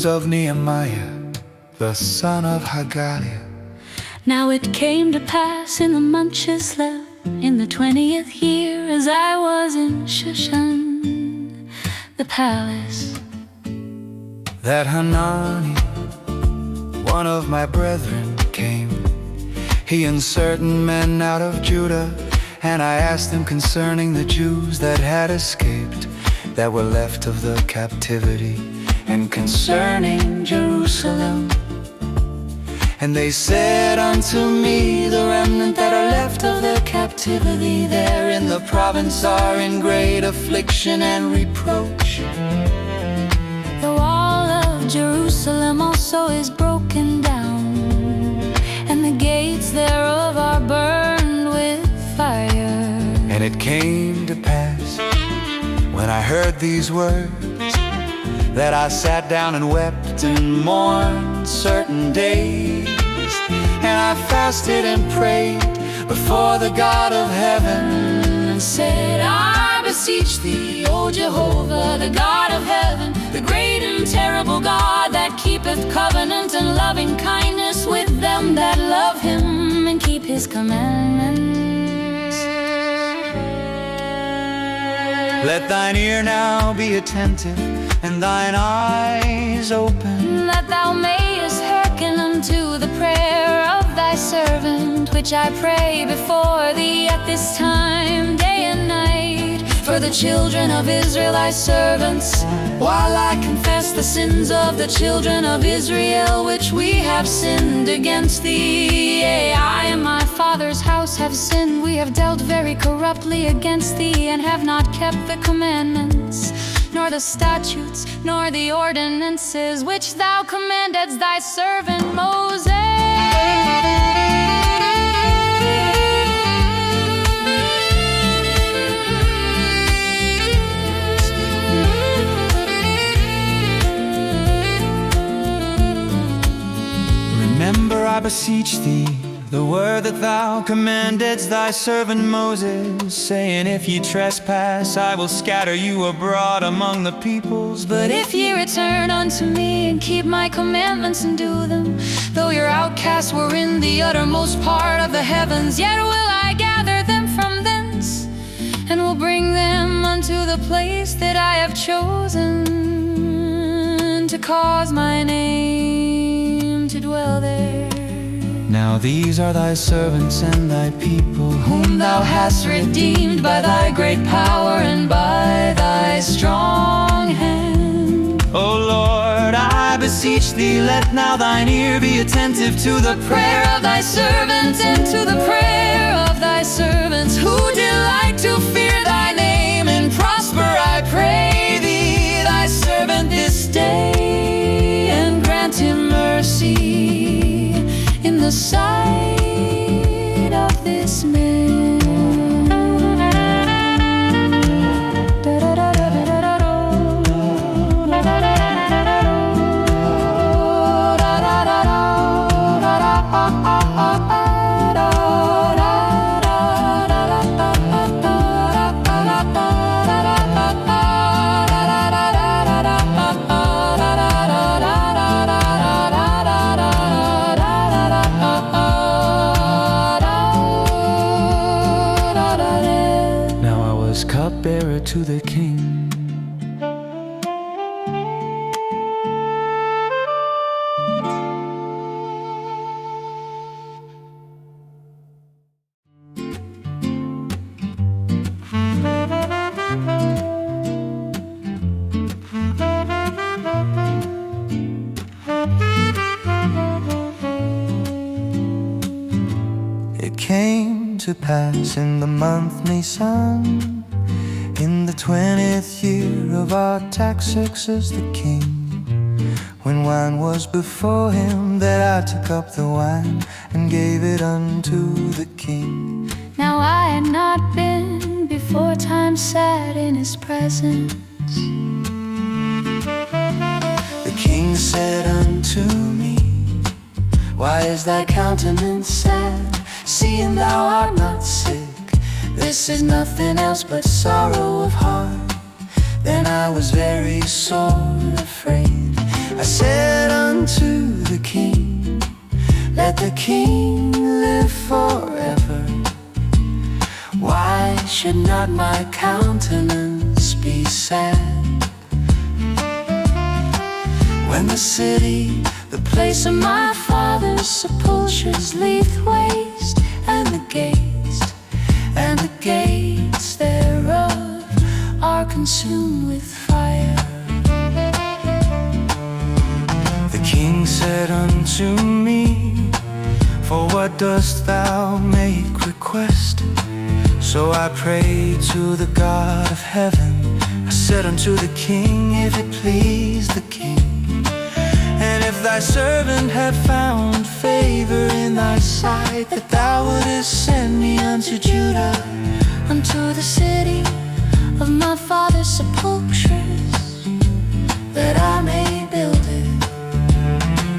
news of Nehemiah, the son of Hagaliah. Now it came to pass in the month Chislev, in the 20th year, as I was in Shushan, the palace, that Hanani, one of my brethren, came, he and certain men out of Judah. And I asked him concerning the Jews that had escaped, that were left of the captivity, and concerning Jerusalem. And they said unto me, the remnant that are left of the captivity there in the province are in great affliction and reproach. The wall of Jerusalem also is broken down, and the gates thereof are burned with fire. And it came to pass, when I heard these words, that I sat down and wept and mourned certain days. And I fasted and prayed before the God of heaven, and said, I beseech thee, O Jehovah, the God of heaven, the great and terrible God, that keepeth covenant and loving kindness with them that love him and keep his commandments. Let thine ear now be attentive, and thine eyes open, that thou mayest hearken unto the prayer of thy servant, which I pray before thee at this time, day and night, for the children of Israel thy servants, while I confess the sins of the children of Israel, which we have sinned against thee. Yea, I and my father's house have sinned. We have dealt very corruptly against thee, and have not kept the commandments, nor the statutes, nor the ordinances, which thou commandedst thy servant Moses. Remember, I beseech thee, the word that thou commandedst thy servant Moses, saying, if ye trespass, I will scatter you abroad among the peoples. But if ye return unto me, and keep my commandments and do them, though your outcasts were in the uttermost part of the heavens, yet will I gather them from thence, and will bring them unto the place that I have chosen, to cause my name to dwell there. Now these are thy servants and thy people, whom thou hast redeemed by thy great power and by thy strong hand. O Lord, I beseech thee, let now thine ear be attentive to the Prayer of thy servants, and to the prayer of thy servants, who delight to fear thy name and prosper, I pray thee, thy servant this day, and grant him mercy in the sight of this man. Cupbearer to the king. It came to pass in the month Nisan, in the 20th year of Artaxerxes the king, when wine was before him, that I took up the wine and gave it unto the king. Now I had not been before time sat in his presence. The king said unto me, why is thy countenance sad, seeing thou art not sick? This is nothing else but sorrow of heart. Then I was very sore afraid. I said unto the king, let the king live forever. Why should not my countenance be sad? When the city, the place of my father's sepulchres, leave waste, and the gates thereof are consumed with fire. The king said unto me, for what dost thou make request? So I prayed to the God of heaven. I said unto the king, if it please the king, and if thy servant have found favor in thy sight, that thou wouldest send me unto Judah, unto the city of my father's sepulchres, that I may build it.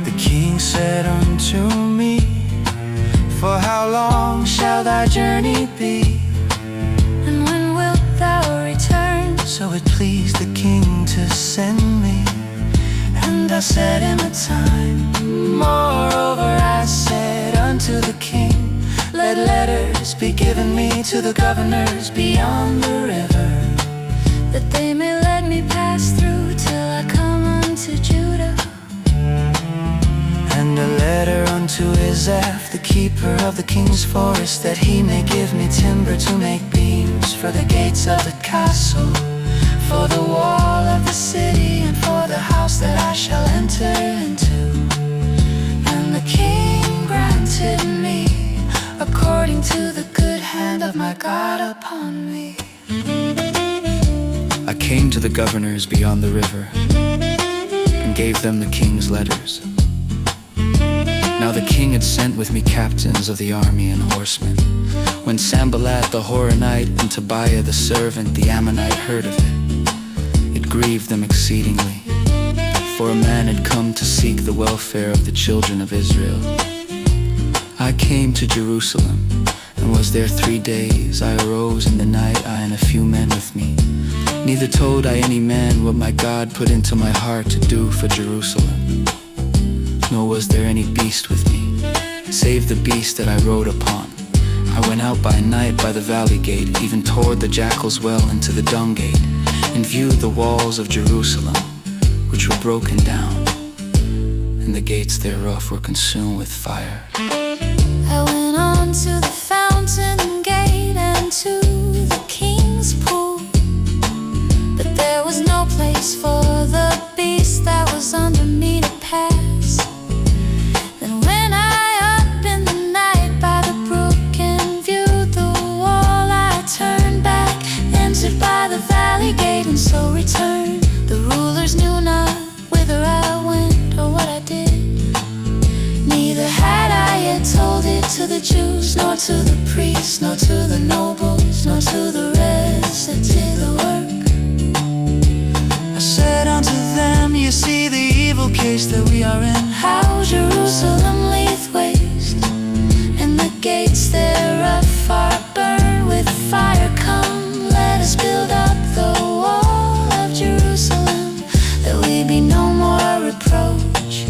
The king said unto me, for how long shall thy journey be? And when wilt thou return? So it pleased the king to send me. And I set him a time. Moreover I said unto the king, let letters be given me to the governors beyond the river, that they may let me pass through till I come unto Judah. And a letter unto Isaph, the keeper of the king's forest, that he may give me timber to make beams for the gates of the castle, for the wall of the city, and for the house that I shall enter into. And the king granted me according to the good hand of my God upon me. I came to the governors beyond the river, and gave them the king's letters. Now the king had sent with me captains of the army and horsemen. When Sanballat the Horonite and Tobiah the servant, the Ammonite, heard of it, it grieved them exceedingly, for a man had come to seek the welfare of the children of Israel. I came to Jerusalem, and was there 3 days. I arose in the night, I and a few men with me. Neither told I any man what my God put into my heart to do for Jerusalem. Nor was there any beast with me, save the beast that I rode upon. I went out by night by the valley gate, even toward the jackal's well into the dung gate, and viewed the walls of Jerusalem, which were broken down, and the gates thereof were consumed with fire. I went on to the fountain gate and to the king's pool, but there was no place for the beast that was under me to pass. Then when I up in the night by the brook and viewed the wall, I turned back, entered by the valley gate, and so returned. The rulers knew not whither I went or what I did. Neither had I yet told it to the Jews, nor to the priests, nor to the nobles, nor to the rest that did the work. I said unto them, you see the evil case that we are in, how Jerusalem lieth waste, and the gates thereof are burned with fire. Come, let us build up the wall of Jerusalem, that we be no more reproach.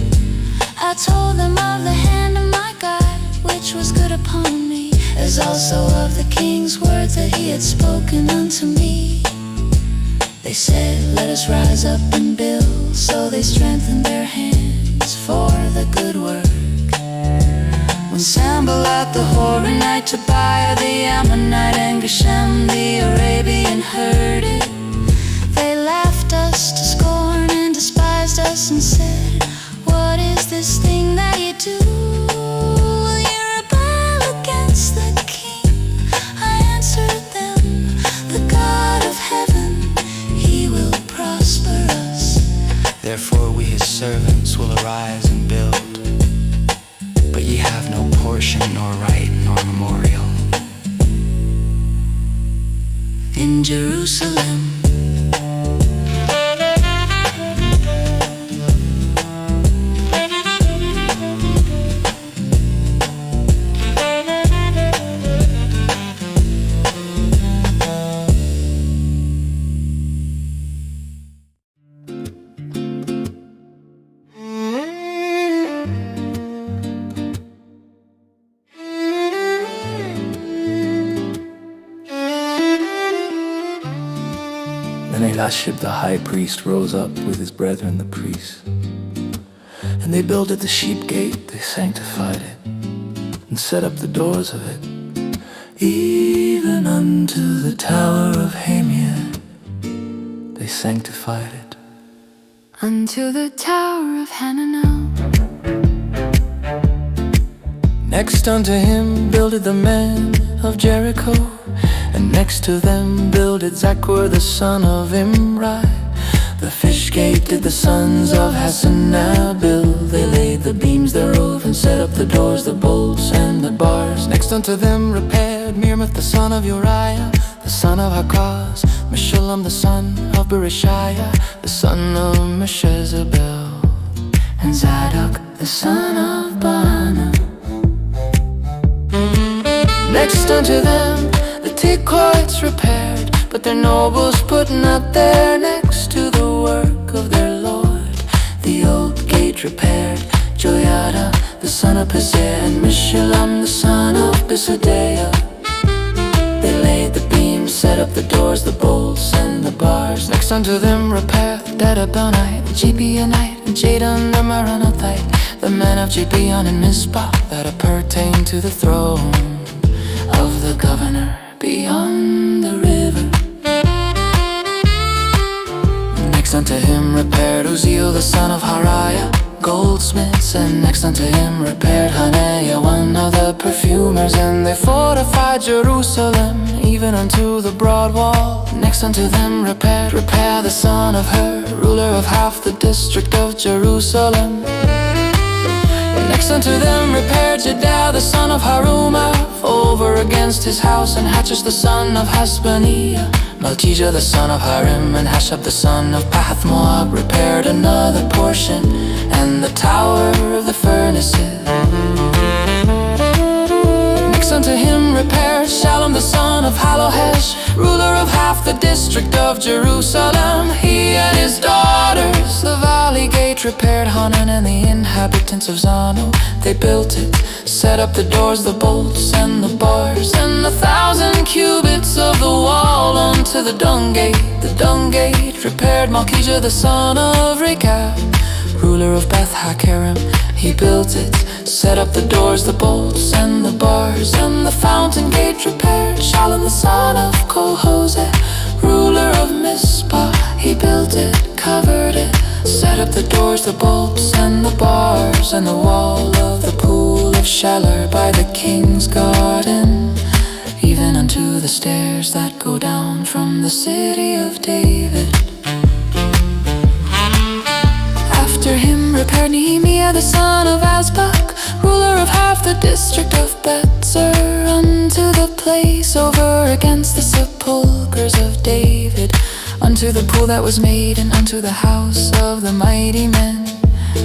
I told them of the hand of my God, which was good upon me, as also of the king's words that he had spoken unto me. They said, let us rise up and build. So they strengthened their hands for the good work. When Sanballat the Horonite, Tobiah the Ammonite, and Geshem the Arabian heard it, they laughed us to scorn and despised us, and said, what is this thing that you do? Will you rebel against the king? I answered them, the God of heaven, he will prosper us. Therefore we his servants will arise and build, but ye have no portion, nor right, nor memorial in Jerusalem. And Eliashib the high priest rose up with his brethren the priests. And they builded the sheep gate, they sanctified it, and set up the doors of it, even unto the tower of Hamiah, they sanctified it. Unto the tower of Hananel. Next unto him builded the men of Jericho, and next to them builded Zaccur the son of Imri. The fish gate did the sons of Hassanah build. They laid the beams thereof, and set up the doors, the bolts, and the bars. Next unto them repaired Mirmith the son of Uriah, the son of Hakaz, Meshullam the son of Berechiah, the son of Meshezabel, and Zadok the son of Baana. Next unto them the Tekoites repaired, but their nobles put not their necks to the work of their Lord. The old gate repaired Joiada the son of Paseah, and Meshullam the son of Besodeiah. They laid the beams, set up the doors, the bolts, and the bars. Next unto them repaired Dadabonite, the Gibeonite, and Jadon the Meronothite, the men of Gibeon and Mizpah, that appertain to the throne of the governor beyond the river. Next unto him repaired Uzziel the son of Hariah, goldsmiths, and next unto him repaired Hananiah, one of the perfumers. And they fortified Jerusalem, even unto the broad wall. Next unto them repaired Repair the son of Hur, ruler of half the district of Jerusalem. Next unto them repaired Jedaiah the son of Harumah, over against his house, and Hatchus the son of Hasbaniah, Malchijah the son of Harim, and Hashab the son of Pahath-Moab repaired another portion, and the tower of the furnaces. Next unto him repaired Shallum the son of Halohesh, ruler of half the district of Jerusalem. He and his daughters the valley gate repaired. Hanan and the inhabitants of Zano, they built it, set up the doors, the bolts, and the bars, and 1,000 cubits of the wall unto the dung gate. The dung gate repaired Malchijah the son of Rechab, ruler of Beth Hakerem. He built it, set up the doors, the bolts, and the bars, and the fountain gate repaired Shallum the son of Kol-Hoseh, ruler of Mizpah. He built it, covered it, set up the doors, the bolts, and the bars, and the wall of the pool of Shelar by the king's garden, even unto the stairs that go down from the city of David. After him repaired Nehemiah the son of Azbuk, ruler of half the district of Betzer, unto the place over against the sepulchres of David, unto the pool that was made, and unto the house of the mighty men.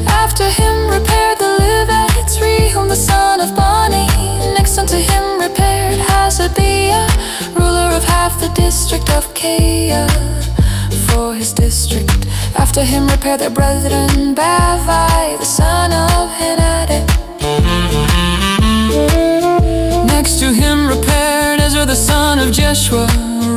After him repaired the Levites Rehum the son of Bani. Next unto him repaired Hasabiah, ruler of half the district of Keiah, for his district. After him repaired their brethren Bavai the son of Henadad. Next to him repaired Ezra the son of Jeshua,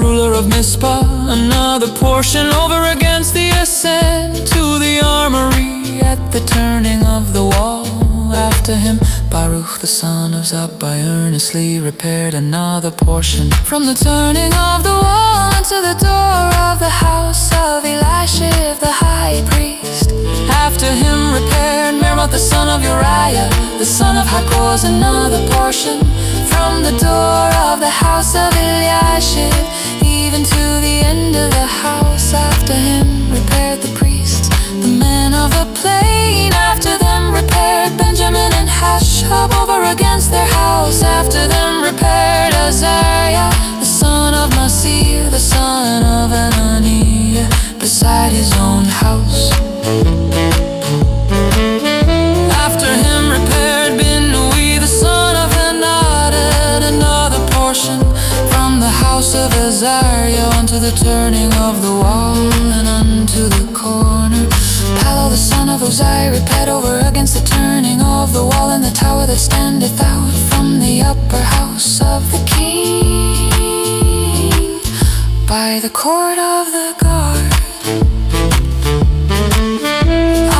ruler of Mizpah, another portion over against the ascent to the armory at the turning of the wall. After him Baruch the son of Zabbai earnestly repaired another portion from the turning of the wall unto the door of the house of Eliashib the high priest. After him repaired Meremoth the son of Uriah, the son of Hakoz, another portion from the door of the house of Eliashib, even to the end of the house. After him repaired the priests, the men of the plain. After them repaired Benjamin and Hashab over against their house. After them repaired Azariah the son of Masir, the son of Ananiah, beside his own house. After him repaired Binnui the son of Henadad, another portion from the house of Azariah unto the turning of the wall, and unto the corner. Palal the son of Uzziah repaired over against the turning of the wall, and the tower that standeth out from the upper house of the king, by the court of the guard.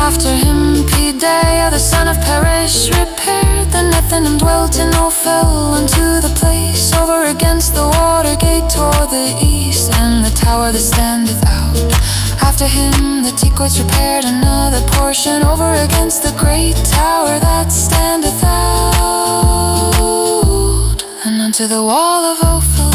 After him Pedaiah the son of Peresh repaired the Nethin and dwelt in Ophel unto the place over against the water gate toward the east, and the tower that standeth out. After him the Tekoites repaired another portion over against the great tower that standeth out, and unto the wall of Ophel.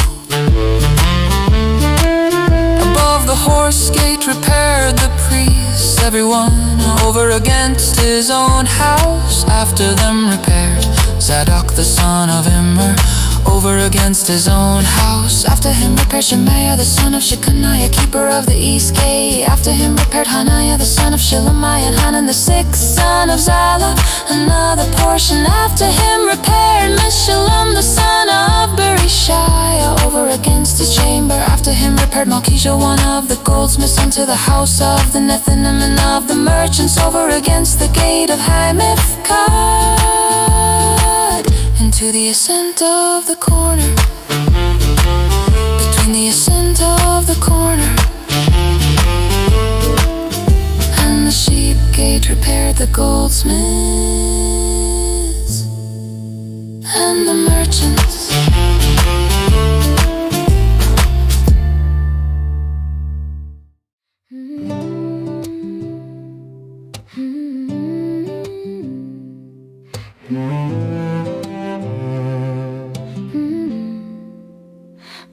Above the horse gate repaired the priests, everyone over against his own house. After them repaired Zadok the son of Immer over against his own house. After him repaired Shemaiah the son of Shechaniah, keeper of the east gate. After him repaired Hananiah the son of Shelemiah, and Hanan the sixth son of Zallah another portion. After him repaired Meshullam the son of Berechiah over against his chamber. After him repaired Malchijah one of the goldsmiths unto the house of the Nethinim and of the merchants over against the gate of High-Mifkad, into the ascent of the corner, between the ascent of the corner and the sheep gate repaired the goldsmiths and the merchants.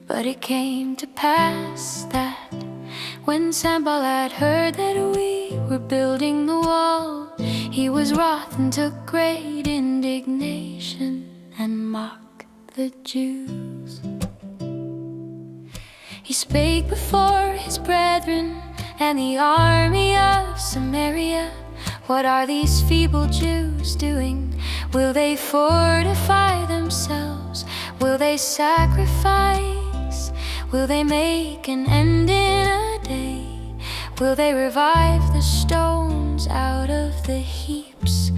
But it came to pass that when Sanballat heard that we were building the wall, he was wroth and took great indignation and mocked the Jews. He spake before his brethren and the army of Samaria, what are these feeble Jews doing? Will they fortify themselves? Will they sacrifice? Will they make an end in a day? Will they revive the stones out of the heaps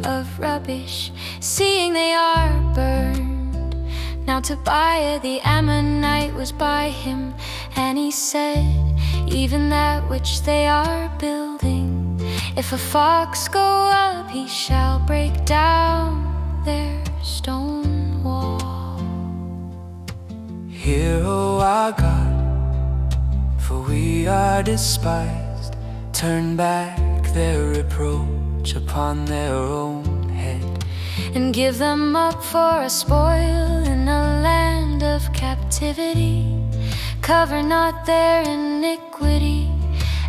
of rubbish, seeing they are burned? Now Tobiah the Ammonite was by him, and he said, even that which they are building, if a fox go up, he shall break down their stone wall. Hear, O our God, for we are despised. Turn back their reproach upon their own head, and give them up for a spoil in a land of captivity. Cover not their iniquity,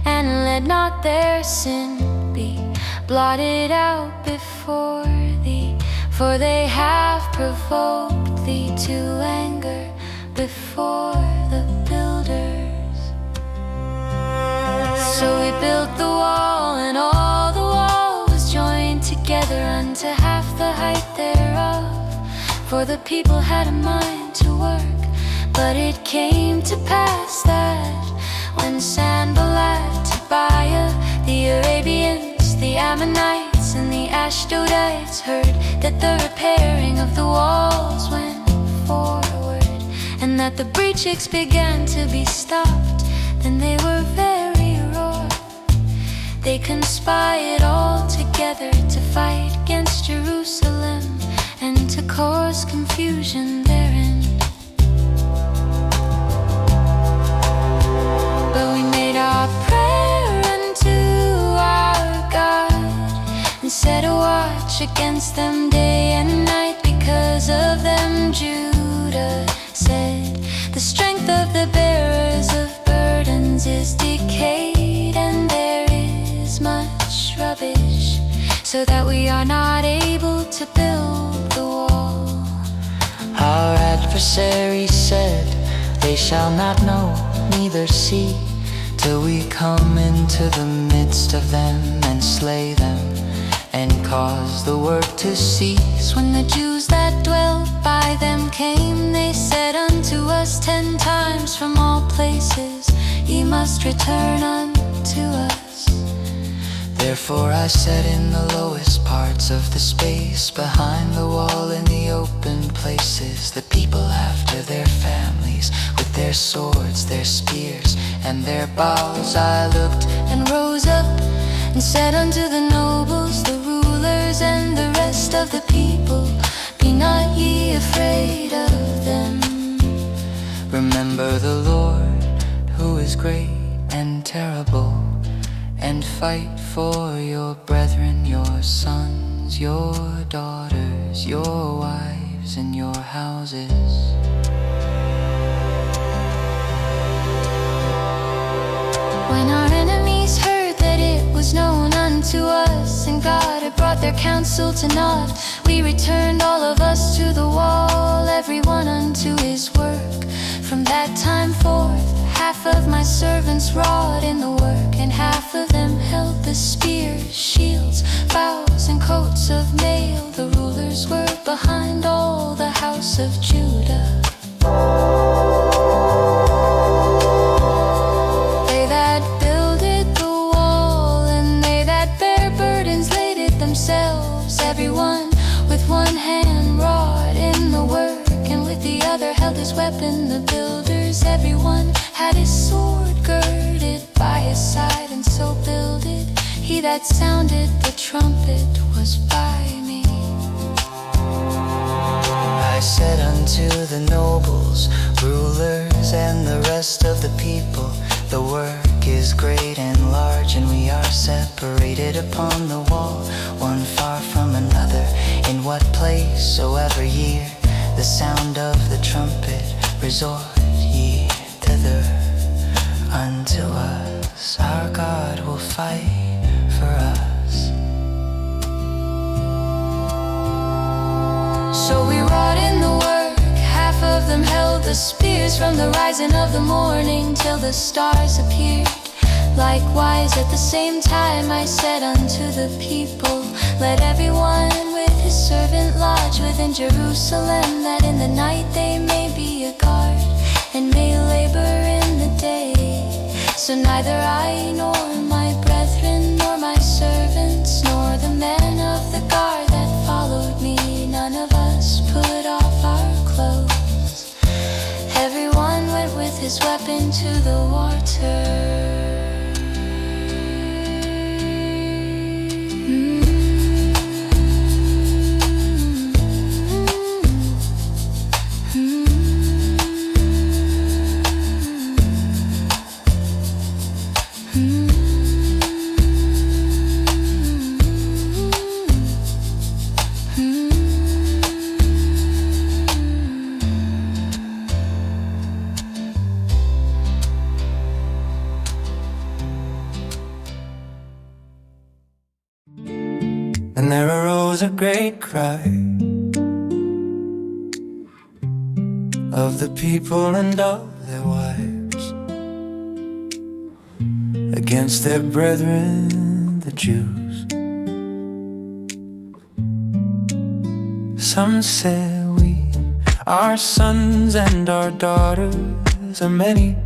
and let not their sin be blotted out before thee. For they have provoked thee to anger before the builders. So we built the wall, and all the wall was joined together unto half the height thereof, for the people had a mind to work. But it came to pass that when Sanballat, Tobiah, the Arabians, the Ammonites, and the Ashdodites heard that the repairing of the walls went forward, and that the breaches began to be stopped, then they were very wroth. They conspired all together to fight against Jerusalem, and to cause confusion therein. But we made our prayer unto our God, and set a watch against them day and night. Because of them Judah said, the strength of the bearers of burdens is decayed, and there is much rubbish, so that we are not able to build the wall. Our adversary said, they shall not know, neither see, till we come into the midst of them and slay them, and cause the work to cease. When the Jews that dwelt by them came, they said unto us 10 times from all places, ye must return unto us. Therefore I said, in the lowest parts of the space, behind the wall in the open places, the people after their families, with their swords, their spears, and their bows, I looked and rose up and said unto the nobles, the rulers, and the rest of the people, be not ye afraid of them. Remember the Lord, who is great and terrible, and fight for your brethren, your sons, your daughters, your wives, and your houses. When our enemies heard that it was known unto us, and God had brought their counsel to naught, we returned all of us to the wall, everyone unto his work. From that time forth, half of my servants wrought in the work, and half of them held the spears, shields, bows, and coats of mail. The rulers were behind all the house of Judah. They that builded the wall, and they that bear burdens laid it themselves, everyone with one hand wrought in the work, and with the other held his weapon. The builders, everyone had his sword girded by his side, and so builded. He that sounded the trumpet was by me. I said unto the nobles, rulers, and the rest of the people, the work is great and large, and we are separated upon the wall, one far from another. In what place soever ye hear the sound of the trumpet, resort ye thither. Unto us our God will fight for us. So we wrought in the work, half of them held the spears, from the rising of the morning till the stars appeared. Likewise at the same time I said unto the people, let everyone with his servant lodge within Jerusalem, that in the night they may be a guard, and may labor in the day. So neither I nor my brethren, nor my servants, nor the men of the guard that followed me, none of us put off our clothes. Everyone went with his weapon to the water. And there arose a great cry of the people and of their wives against their brethren, the Jews. Some said, we, our sons and our daughters are many.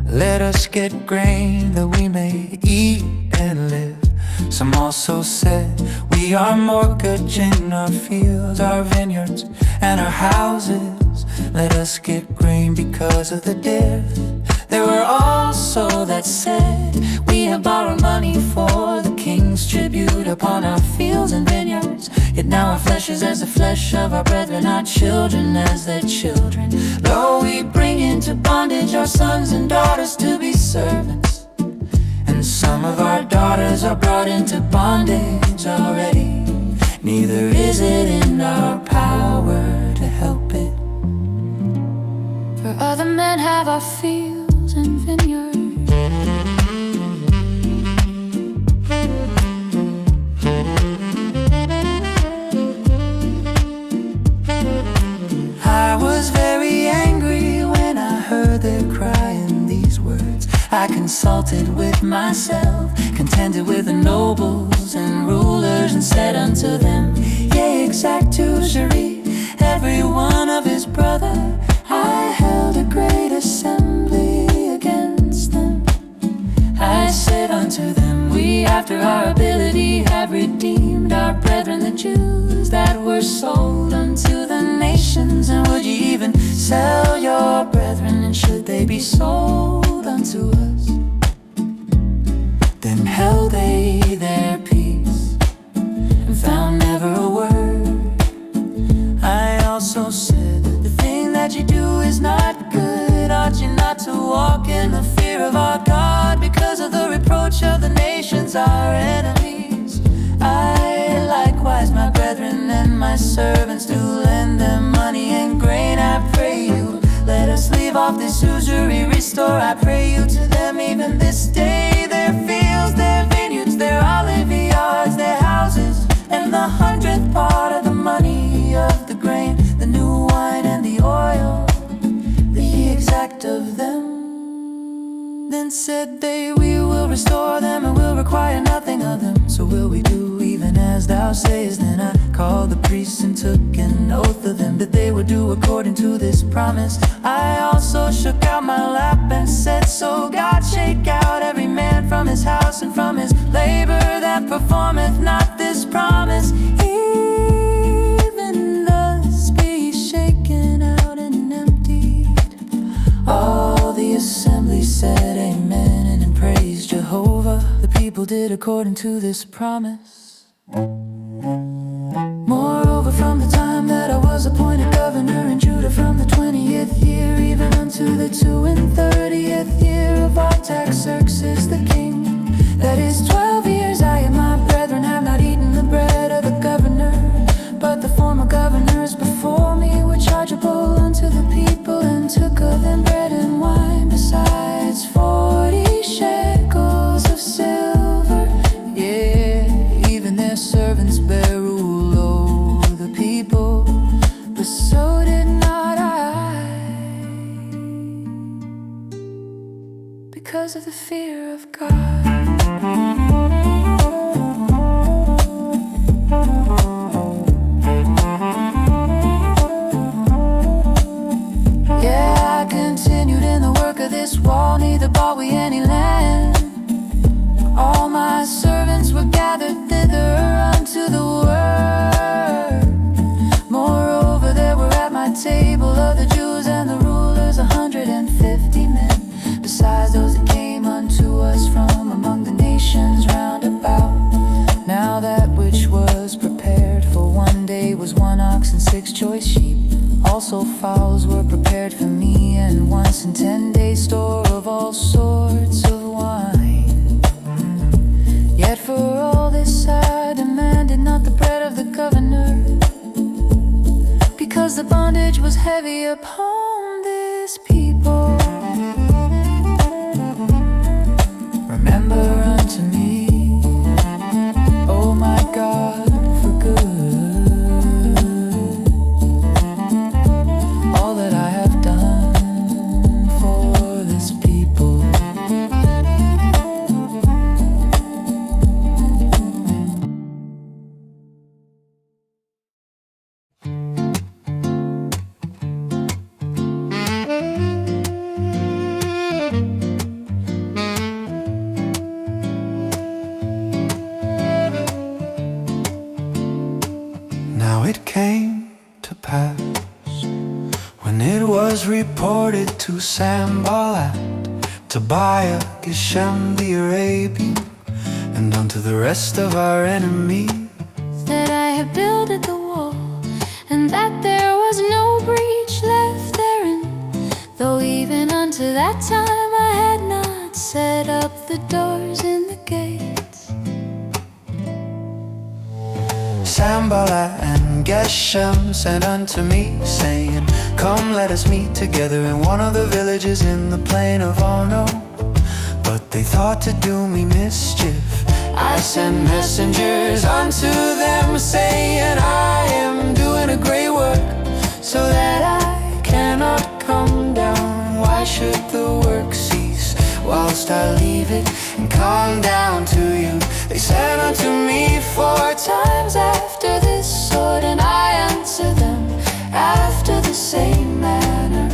Let us get grain that we may eat and live. Some also said, we are mortgaging our fields, our vineyards, and our houses. Let us get grain because of the death. There were also that said, we have borrowed money for the king's tribute upon our fields and vineyards. Yet now our flesh is as the flesh of our brethren, our children as their children. Lo, we bring into bondage our sons and daughters to be servants. And some of our daughters are brought into bondage already. Neither is it in our power to help it. For other men have our fields and vineyards. I was very angry when I heard their cry in these words. I consulted with myself, contended with the nobles and rulers, and said unto them, yea, exact usury, every one of his brother. I held a great assembly against them. I said unto them, we have redeemed our brethren the Jews that were sold unto the nations? And would ye even sell your brethren, and should they be sold unto us? Then held they their peace, and found never a word. I also said, the thing that you do is not good. Ought you not to walk in the fear of our God, because of the reproach of the nations, our enemies? I likewise, my brethren and my servants, do lend them money and grain. I pray you, let us leave off this usury. Restore, I pray you, to them even this day their fields, their vineyards, their olive yards, their houses, and the 100th part of the money of the grain, the new wine and the oil, the exact of them. Then said they, we will restore them, and will require nothing of them. So will we do even as thou sayest. Then I called the priests and took an oath of them, that they would do according to this promise. I also shook out my lap and said, so God shake out every man from his house and from his labor, that performeth not this promise. Even thus be shaken out and emptied. All the assembly said amen, and praised Jehovah. The people did according to this promise. Moreover, from the time that I was appointed governor in Judah, from the 20th year even unto the 32nd year of Artaxerxes the king, that is 12 years, I and my brethren have not eaten the bread of the governor, but the former governors before me were chargeable unto the people, and took of them bread and wine, besides 40 shekels of silver. Yeah, even their servants bear rule over the people, but so did not I, because of the fear of God. Yeah, I continued in the work of this wall, neither bought we any land. All my servants were gathered thither unto the word. Moreover, there were at my table of the Jews and the rulers 150 men, besides those that came unto us from among the nations round about. Now that which was prepared for one day was 1 ox and 6 choice sheep. Also fowls were prepared for me, and once in 10 days store of all sorts of wine. Yet for all this I demanded not the bread of the governor, because the bondage was heavy upon this people. Remember unto me, O my God, for good, all that I have done for this people. Now it came to pass, when it was reported to Sanballat, Tobiah, Geshem the Arabian, and unto the rest of our enemies, that I had builded the wall, and that there was no breach left therein, though even unto that time I had not set up the doors in the gates. Sanballat and Geshem sent unto me, saying, come, let us meet together in one of the villages in the plain of Ono. But they thought to do me mischief. I sent messengers unto them, saying, I am doing a great work, so that I cannot come down. Why should the work cease, whilst I leave it and come down to you? They said unto me 4 times after this sort, and I answered them after the same manner.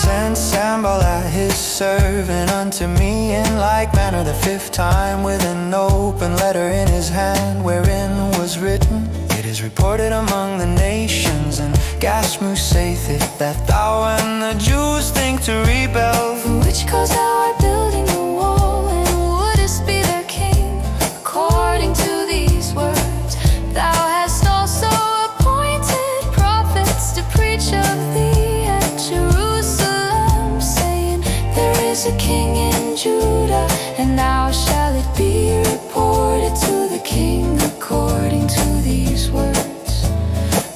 Then and Sanballat his servant unto me in like manner the fifth time, with an open letter in his hand, wherein was written, It is reported among the nations, and Gashmu saith it, that thou and the Jews think to rebel. For which cause thou art building a wall, and wouldest be their king, according to these words. Thou hast also appointed prophets to preach of thee at Jerusalem, saying, There is a king in Judah, and now shall it be reported to the king according to these words.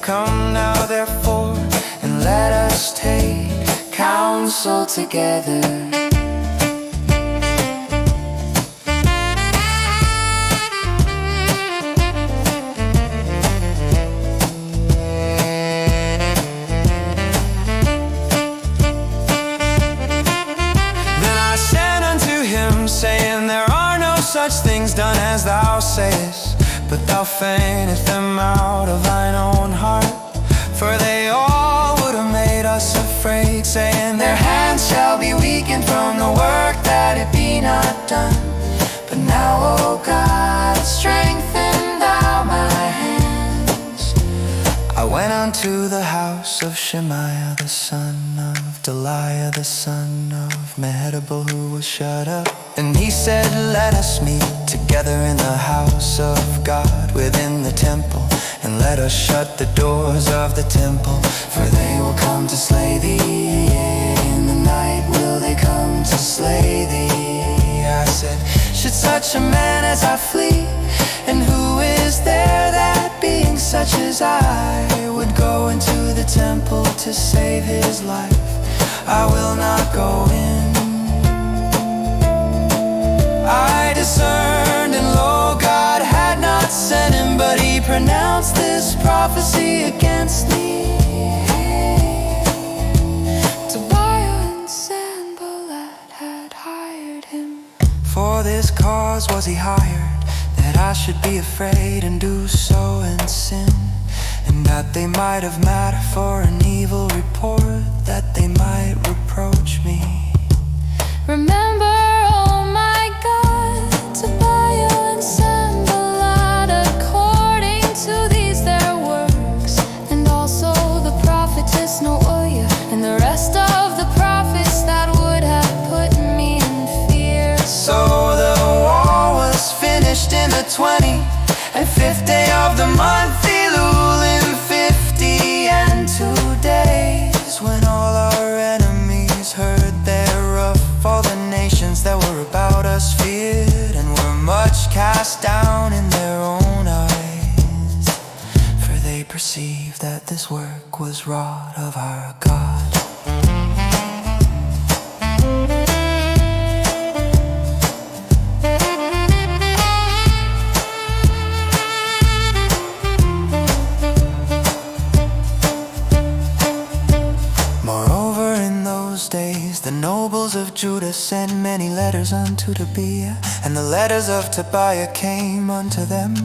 Come now therefore, and let us take counsel together. Saying, there are no such things done as thou sayest, but thou feignest them out of thine own heart. For they all would have made us afraid, saying, their hands shall be weakened from the work, that it be not done. But now, O God, strengthen thou my hands. I went unto the house of Shemaiah the son of Deliah the son of Mehetabel, who was shut up. And he said, let us meet together in the house of God within the temple, and let us shut the doors of the temple, for they will come to slay thee. In the night will they come to slay thee. I said, should such a man as I flee? And who is there that, being such as I, would go into the temple to save his life? I will not go in. I discerned, and lo, God had not sent him, but he pronounced this prophecy against me. Tobiah and Sanballat had hired him. For this cause was he hired, that I should be afraid and do so and sin, and that they might have matter for an evil report, that they might reproach me. Remember, oh my God, Tobiah and Sanballat, according to these their works, and also the prophetess Noah, and the rest of the prophets that would have put me in fear. So the war was finished in the 25th day of the month Elul, in 52 days, when all our enemies heard thereof. All the nations that were about us feared, and were much cast down in their own eyes, for they perceived that this work was wrought of our God. Moreover, in those days the nobles of Judah sent many letters unto Tobiah, and the letters of Tobiah came unto them.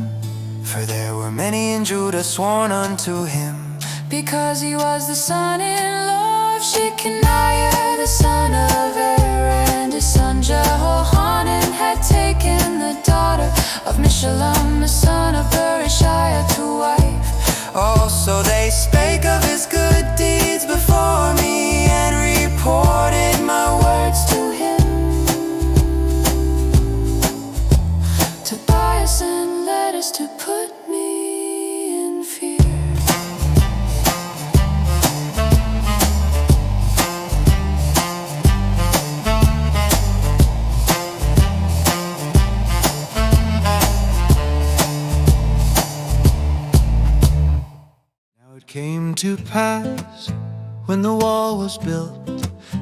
For there were many in Judah sworn unto him, because he was the son-in-law of Shechaniah, the son of Er, and his son Jehohanan had taken the daughter of Meshullam, the son of Berechiah, to wife. Also they spake of his good deeds before me, and reported my words to him. Tobiah sent letters to put me in fear. Now it came to pass, when the wall was built,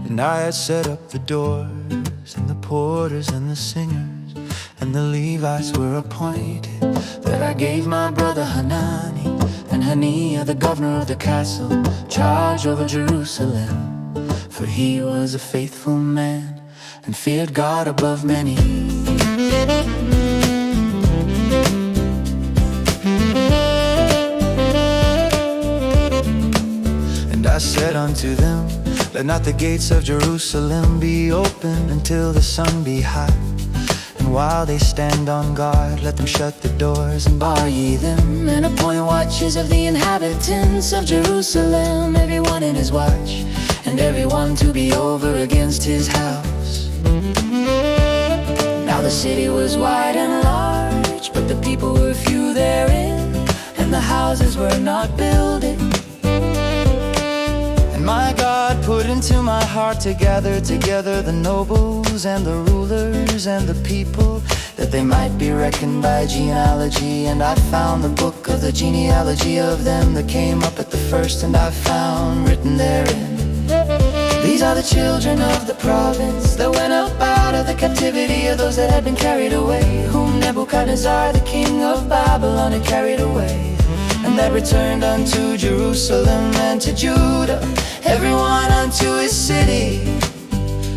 and I had set up the doors, and the porters, and the singers, and the Levites were appointed, that I gave my brother Hanani and Hananiah, the governor of the castle, charge over Jerusalem. For he was a faithful man, and feared God above many. And I said unto them, Let not the gates of Jerusalem be open until the sun be high. And while they stand on guard, let them shut the doors and bar ye them, and appoint watches of the inhabitants of Jerusalem, everyone in his watch, and everyone to be over against his house. Now the city was wide and large, but the people were few therein, and the houses were not builded. And my God put into my heart to gather together the nobles and the rulers and the people, that they might be reckoned by genealogy. And I found the book of the genealogy of them that came up at the first, and I found written therein, these are the children of the province that went up out of the captivity of those that had been carried away, whom Nebuchadnezzar the king of Babylon had carried away, and that returned unto Jerusalem and to Judah, everyone unto his city,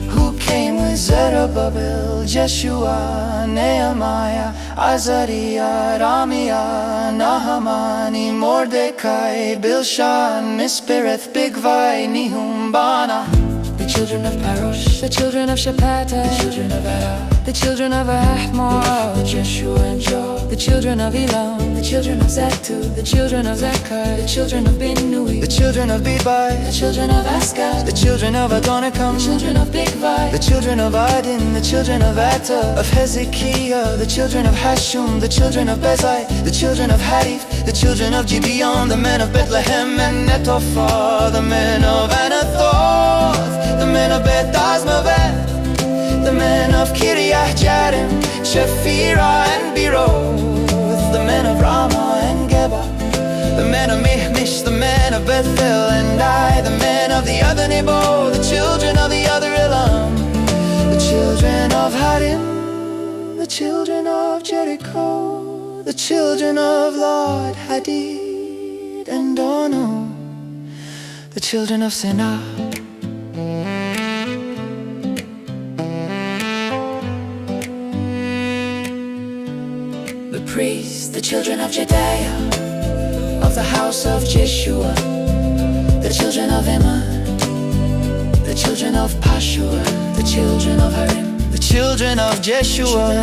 who came with Zerubbabel, Jeshua, Nehemiah, Azariah, Ramiah, Nahamani, Mordecai, Bilshan, Mispereth, Bigvai, Nehum, Bana. The children of Parosh, the children of Shephatah, the children of Ada, the children of Ahmor, Jeshua and Job, the children of Elam, the children of Zatu, the children of Zechar, the children of Binnui, the children of Bebai, the children of Asgad, the children of Adonikam, the children of Bigvai, the children of Adin, the children of Atta, of Hezekiah, the children of Hashum, the children of Bezai, the children of Harif, the children of Gibeon, the men of Bethlehem and Netophah, the men of Anathoth, the men of Beth Azmaveth, the men of Kiriath Jearim, Shephirah and Beeroth, the men of Ramah and Geba, the men of Mihmish, the men of Bethel and Ai, the men of the other Nebo, the children of the other Elam, the children of Harim, the children of Jericho, the children of Lod, Hadid and Ono, the children of Sinah. Priests, the children of Jedaiah, of the house of Jeshua, the children of Iman, the children of Pashur, the children of Harim, the children of Jeshua,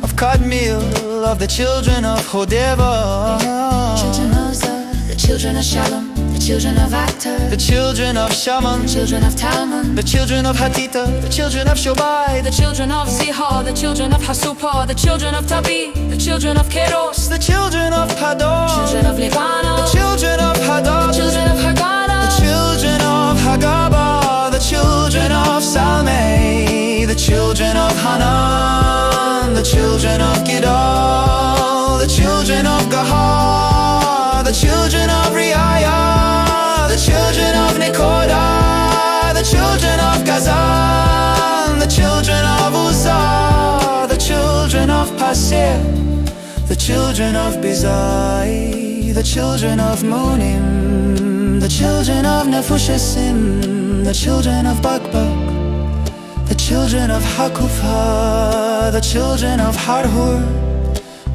of Kadmiel, of the children of Hodeva, the children of Zah, the children of Shalom, the children of Atar, the children of Shaman, the children of Talmon, the children of Hatita, the children of Shobai, the children of Zihah, the children of Hasupah, the children of Tabi, the children of Keros, the children of Padon, the children of Libana, the children of Hadad, the children of Hagana, the children of Hagaba, the children of Salmei, the children of Hanan, the children of Gidal, the children of Gahar, the children of Riayah, the children of Nekoda, the children of Gazan, the children of Uzzah, the children of Pasir, the children of Bizai, the children of Monim, the children of Nephushasim, the children of Bakbak, the children of Hakufha, the children of Harhur,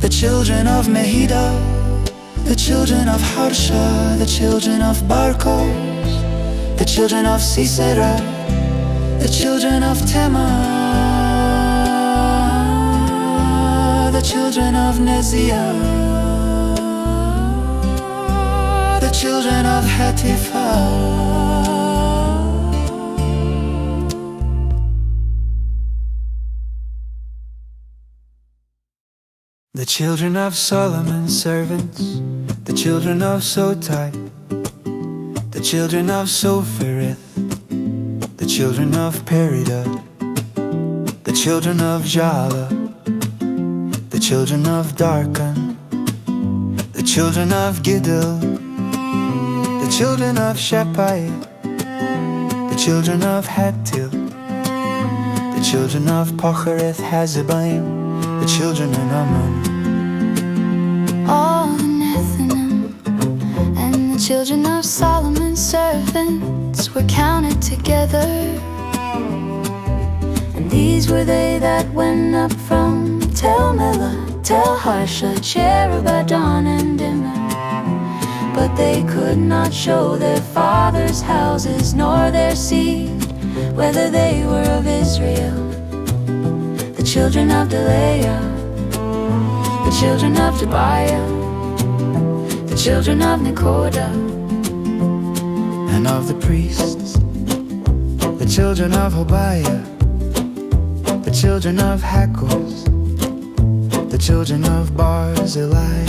the children of Mehida, the children of Harsha, the children of Barkos, the children of Sisera, the children of Tema, the children of Neziah, the children of Hatipha. The children of Solomon's servants, the children of Sotai, the children of Sophereth, the children of Perida, the children of Jala, the children of Darkan, the children of Giddel, the children of Shappai, the children of Hattil, the children of Pochareth Hazabaim, the children of Ammon. All Nethanim and the children of Solomon's servants were counted together, and these were they that went up from Tel Melah, Tel Harsha, Cherub, Adon, and Immer. but they could not show their fathers' houses nor their seed, whether they were of Israel. The children of Deliah, the children of Tobiah, the children of Nekoda, and of the priests, the children of Hobiah, the children of Hakkos, the children of Barzillai,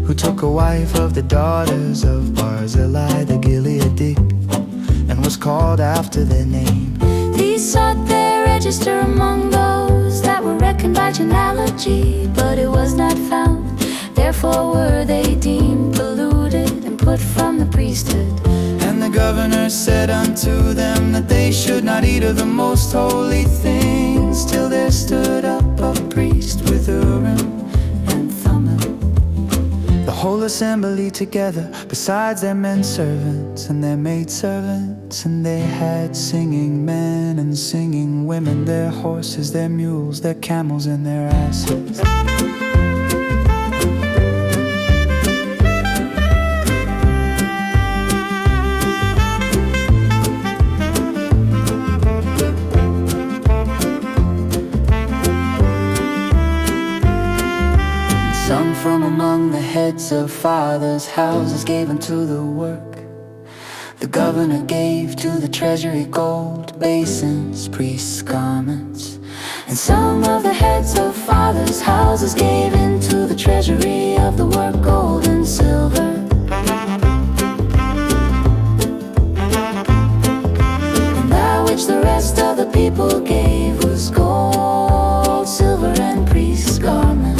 who took a wife of the daughters of Barzillai the Gileadic, and was called after their name. These sought their register among those that were reckoned by genealogy, but it was not found. Therefore were they deemed polluted and put from the priesthood. And the governor said unto them that they should not eat of the most holy things, till there stood up a priest with Urim and Thummim. The whole assembly together, besides their men servants and their maid servants, and they had singing men and singing women, their horses, their mules, their camels, and their asses. Some from among the heads of fathers' houses gave unto the work. The governor gave to the treasury gold, basins, priests' garments. And some of the heads of fathers' houses gave into the treasury of the work gold and silver. And that which the rest of the people gave was gold, silver, and priests' garments.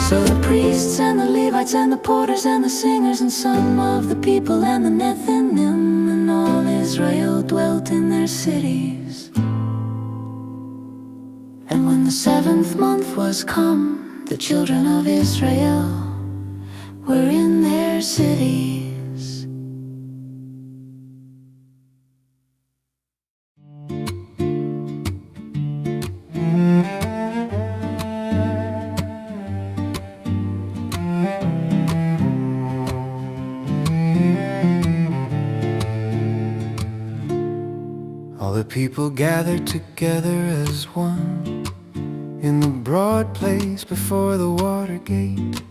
So the priests and the Levites and the porters and the singers and some of the people and the Nethinim and all Israel dwelt in their cities. And when the 7th month was come, the children of Israel were in their cities. All the people gathered together as one in the broad place before the water gate.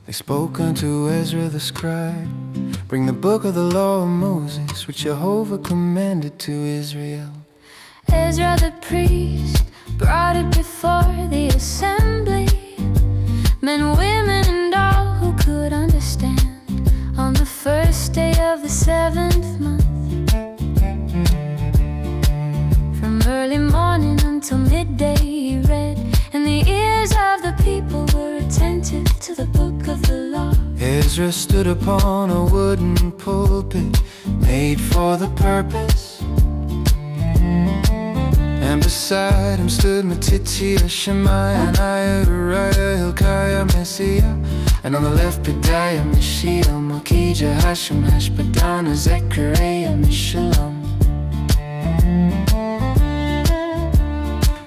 They spoke unto Ezra the scribe, bring the book of the law of Moses, which Jehovah commanded to Israel. Ezra the priest brought it before the assembly, men, women, and all who could understand. On the first day of the 7th month, from early morning until midday he read, and the ears of the people were attentive to the book of the law. Ezra stood upon a wooden pulpit made for the purpose, and beside him stood Mattithiah, Shemaiah, Ananiah, Uriah, Hilkiah, Messiah, and on the left Pedaiah, Mishael, Malchijah, Hashum, Hashbaddanah, Zechariah, Meshullam.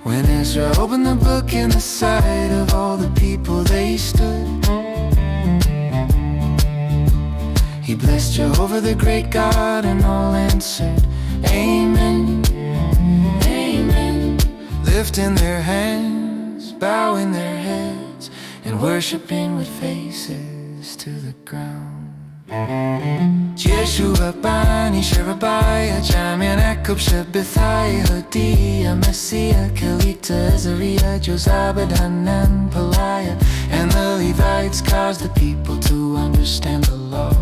When Ezra opened the book in the sight of all the people, they stood. He blessed Jehovah the great God, and all answered, Amen, Amen, lifting their hands, bowing their heads, and worshiping with faces to the ground. Jeshua, Bani, Sherebiah, Jamian, Akub, Shabbathai, Hodiah, Messiah, Kelita, Azariah, Josabad, Hanan, Peliah, and the Levites caused the people to understand the law.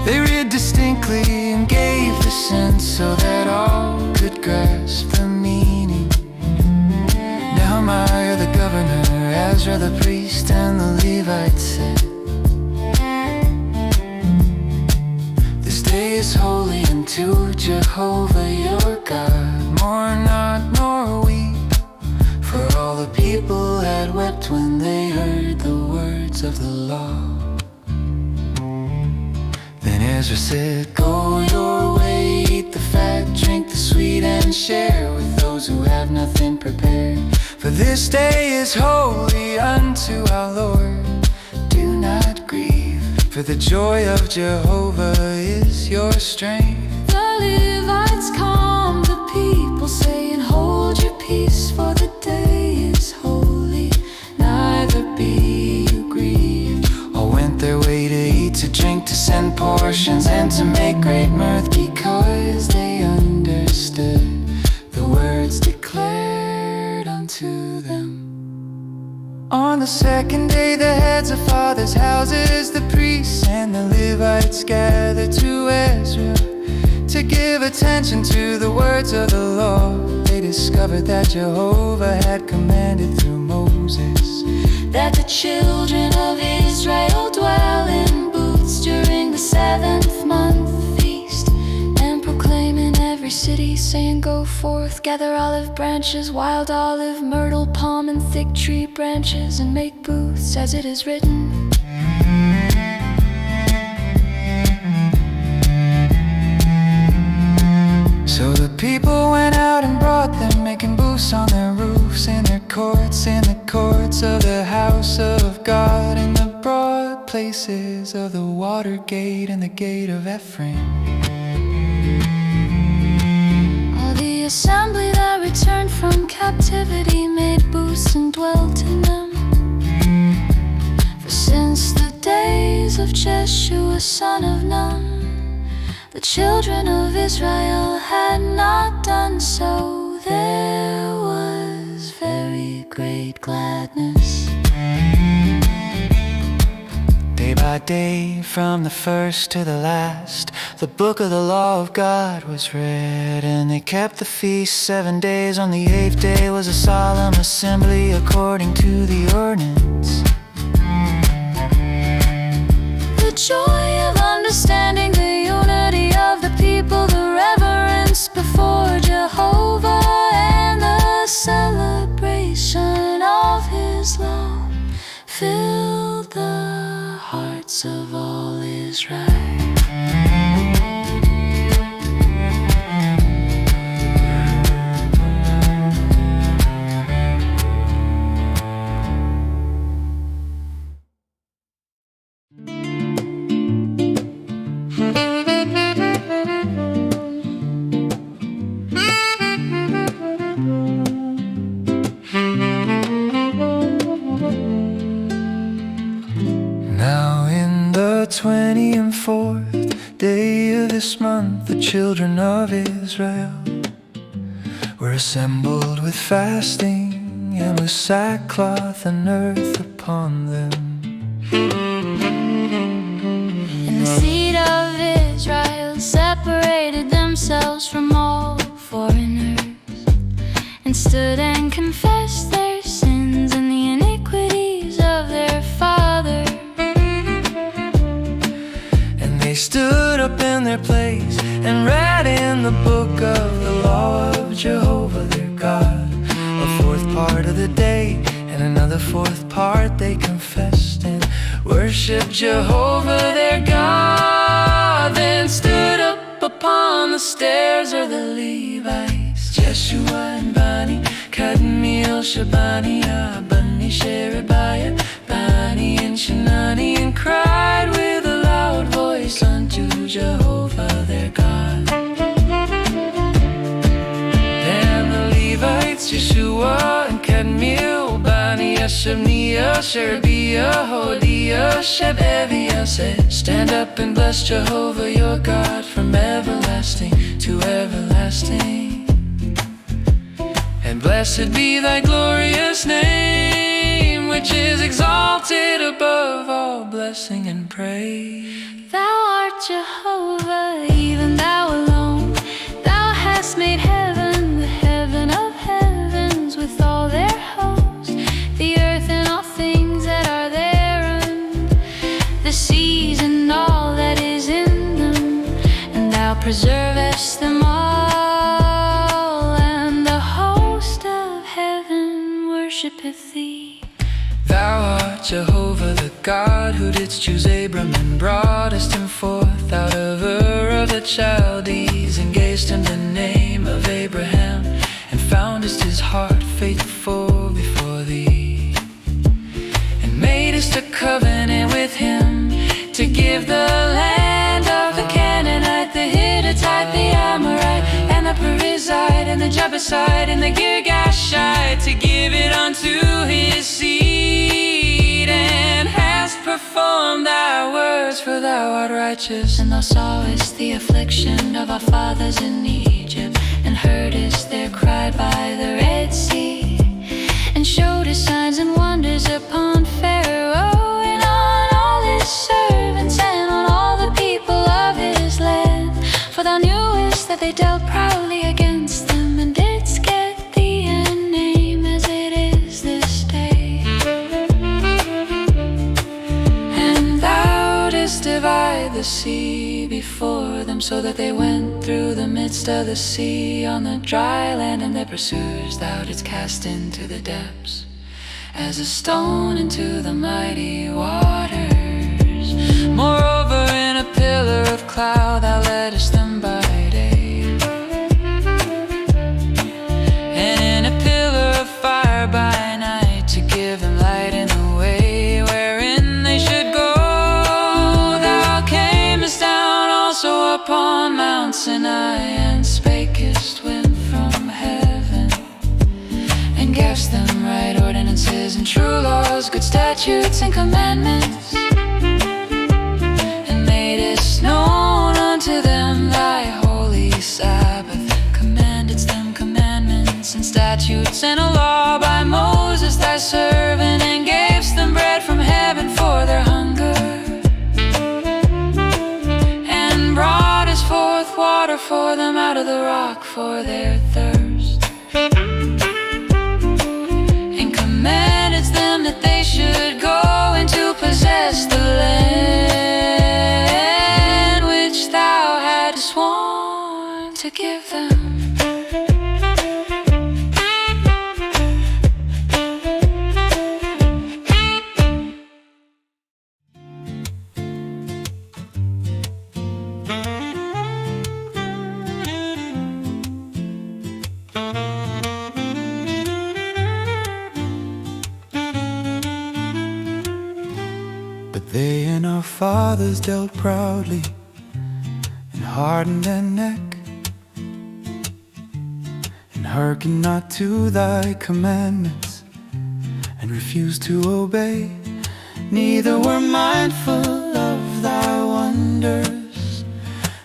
They read distinctly and gave the sense so that all could grasp the meaning. Nehemiah the governor, Ezra the priest, and the Levites said, This day is holy unto Jehovah your God. Mourn not nor weep, for all the people had wept when they heard the words of the law. Then Ezra said, Go your way, eat the fat, drink the sweet, and share with those who have nothing prepared. For this day is holy unto our Lord. Do not grieve, for the joy of Jehovah is your strength. The Levites calmed the people, saying, hold your peace, for the day is holy. Neither be you grieved. All went their way to eat, to drink, to send portions, and to make great mirth, because they understood the words declared unto them. On the second day, the heads of fathers' houses, the priests and the Levites, gathered to Ezra to give attention to the words of the law. They discovered that Jehovah had commanded through Moses that the children of Israel dwell in booths during the 7th month feast, and proclaim in every city, saying, go forth, gather olive branches, wild olive, myrtle, palm, and thick tree branches, and make booths as it is written. So the people went out and brought them, making booths on their roofs, in their courts, in the courts of the house of God, in the broad places of the water gate and the gate of Ephraim. All the assembly that returned from captivity made booths and dwelt in them. For since the days of Jeshua son of Nun, the children of Israel had not done so. There was very great gladness. Day by day, from the first to the last, the book of the law of God was read, and they kept the feast 7 days. On the 8th day was a solemn assembly according to the ordinance. The joy of understanding, the unity of the people, the reverence before Jehovah, and the celebration of His law filled the hearts of all Israel. Now in the 24th day of this month, the children of Israel were assembled with fasting and with sackcloth and earth upon them. And the seed of Israel separated themselves from all foreigners, and stood and confessed their sins and the iniquities of their fathers. And they stood up in their place and read in the book of the law of Jehovah their God. A fourth part of the day and another fourth part they confessed and worshiped Jehovah their God. Then stood up upon the stairs of the Levites, Jeshua and Bani, Kadmiel, Shabaniah, Bani, Sherebiah, Bani, and Shanani, and cried with a loud voice unto Jehovah their God. Then the Levites, Jeshua and Kadmiel, Bani, Shabaniah, Sherebiah, Hodiah, Shebeviah, said, stand up and bless Jehovah your God from everlasting to everlasting. And blessed be thy glorious name, which is exalted above all blessing and praise. Thou art Jehovah, even thou alone. Thou hast made heaven, the heaven of heavens, with all their hosts, the earth and all things that are therein, the seas and all that is in them, and thou preservest them all, and the host of heaven worshipeth thee. Thou art Jehovah the God, who didst choose Abram and broughtest him forth out of Ur of the Chaldees, and gavest him the name of Abraham, and foundest his heart faithful before give the land of the Canaanite, the Hittite, the Amorite, and the Perizzite, and the Jebusite, and the Girgashite, to give it unto his seed. And hast performed thy words, for thou art righteous. And thou sawest the affliction of our fathers in Egypt, and heardest their cry by the Red Sea, and showed his signs and wonders upon Pharaoh, and on all his servants, and on all the people of his land. For thou knewest that they dealt proudly against them, and didst get thee a name as it is this day. And thou didst divide the sea before them, so that they went through the midst of the sea on the dry land, and their pursuers thou didst cast into the depths, as a stone into the mighty waters. Moreover, in a pillar of cloud thou leddest them by day, and in a pillar of fire by night, to give them light in the way wherein they should go. Thou camest down also upon Mount Sinai, and spakest wind from heaven, and gavest them right ordinances and true laws, good statutes and commandments, and madest known unto them thy holy Sabbath. Commandedst them commandments and statutes and a law by Moses thy servant, and gavest them bread from heaven for their hunger, and broughtest forth water for them out of the rock for their thirst, and commandedst them that they should go and to possess the land which thou hadst sworn to give them. But they and our fathers dealt proudly, and hardened their neck, and hearkened not to thy commandments, and refused to obey, neither were mindful of thy wonders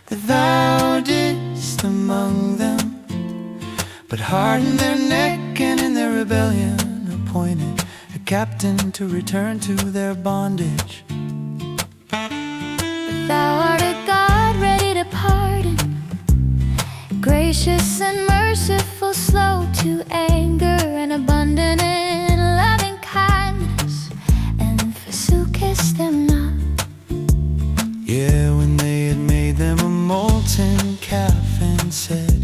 that thou didst among them, but hardened their neck, and in their rebellion appointed a captain to return to their bondage. Thou art a God ready to pardon, gracious and merciful, slow to anger, and abundant in loving kindness, and forsookest them not. Yeah, when they had made them a molten calf, and said,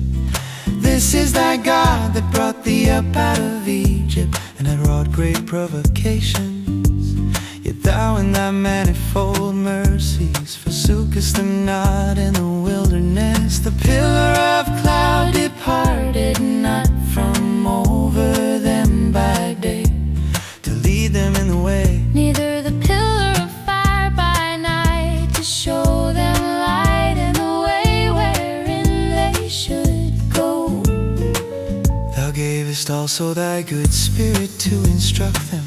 This is thy God that brought thee up out of Egypt, and had wrought great provocations. Yet thou in thy manifold mercies forsookest them not in the wilderness. The pillar of cloud departed not from over them by day, to lead them in the way, Neither the pillar of fire by night, to show them light in the way wherein they should go. Thou gavest also thy good spirit to instruct them,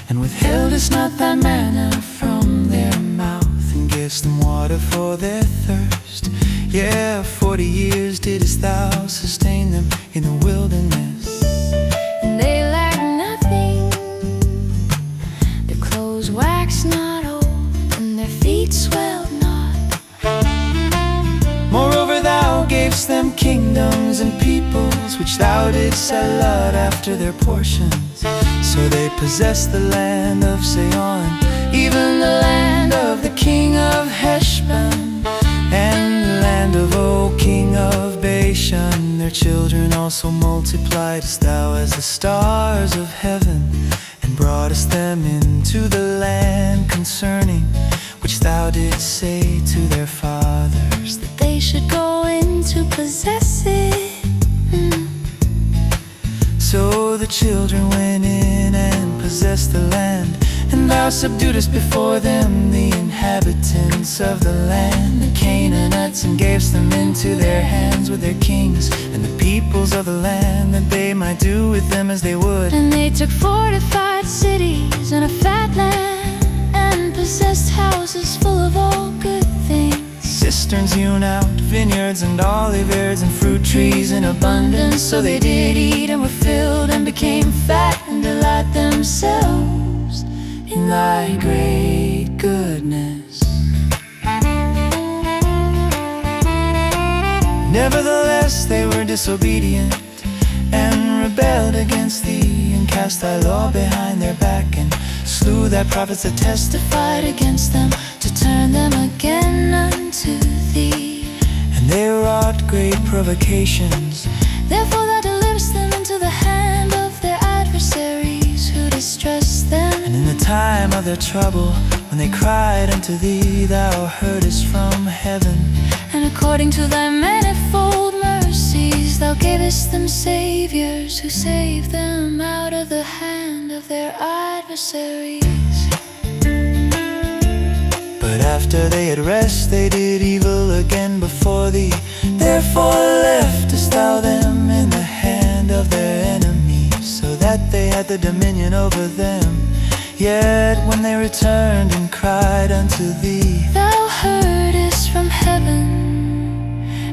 and withheldest not thy manna from their mouth, and gavest them water for their thirst. Yeah, 40 years didst thou sustain them in the wilderness. And they lack nothing, their clothes wax not old, and their feet swelled not. Moreover, thou gavest them kingdoms and peoples, which thou didst allot after their portions. So they possessed the land of Sihon, even the land of the king of Heshbon, and the land of O king of Bashan. Their children also multipliedst thou as the stars of heaven, and broughtest them into the land concerning which thou didst say to their fathers, that they should go in to possess it. So the children went in and possessed the land, and thou subduedest before them the inhabitants Levites and gave them into their hands with their kings and the peoples of the land, that they might do with them as they would. And they took fortified cities and a fat land, and possessed houses full of all good things, cisterns hewn out, vineyards and oliveyards, and fruit trees in abundance. So they did eat and were filled, and became fat, and delight themselves in thy great goodness. Nevertheless they were disobedient, and rebelled against thee, and cast thy law behind their back, and slew thy prophets that testified against them, to turn them again unto thee. And they wrought great provocations, therefore thou deliverest them into the hand of their adversaries, who distress them. and in the time of their trouble, when they cried unto thee, thou heardest from heaven. And according to thy manifold mercies, thou gavest them saviors, who saved them out of the hand of their adversaries. But after they had rest, they did evil again before thee. Therefore leftest thou them in the hand of their enemies, so that they had the dominion over them. Yet when they returned and cried unto thee, Thou heardest from heaven,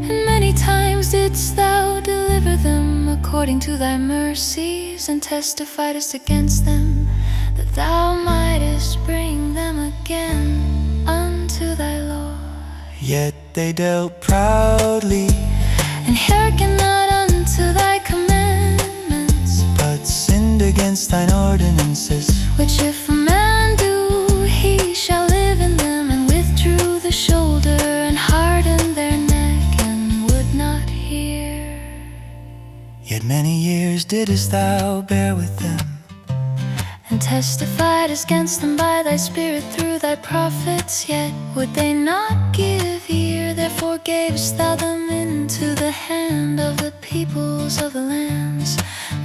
and many times didst thou deliver them according to thy mercies, and testifiedst against them, that thou mightest bring them again unto thy law. yet they dealt proudly, And hearken not unto thy commandments, but sinned against thine ordinances. which if a man do, he shall live in them, and withdrew the shoulder, and hardened their neck, and would not hear. Yet many years didst thou bear with them, And testified against them by thy Spirit through thy prophets, yet would they not give ear. Therefore gavest thou them into the hand of the peoples of the lands.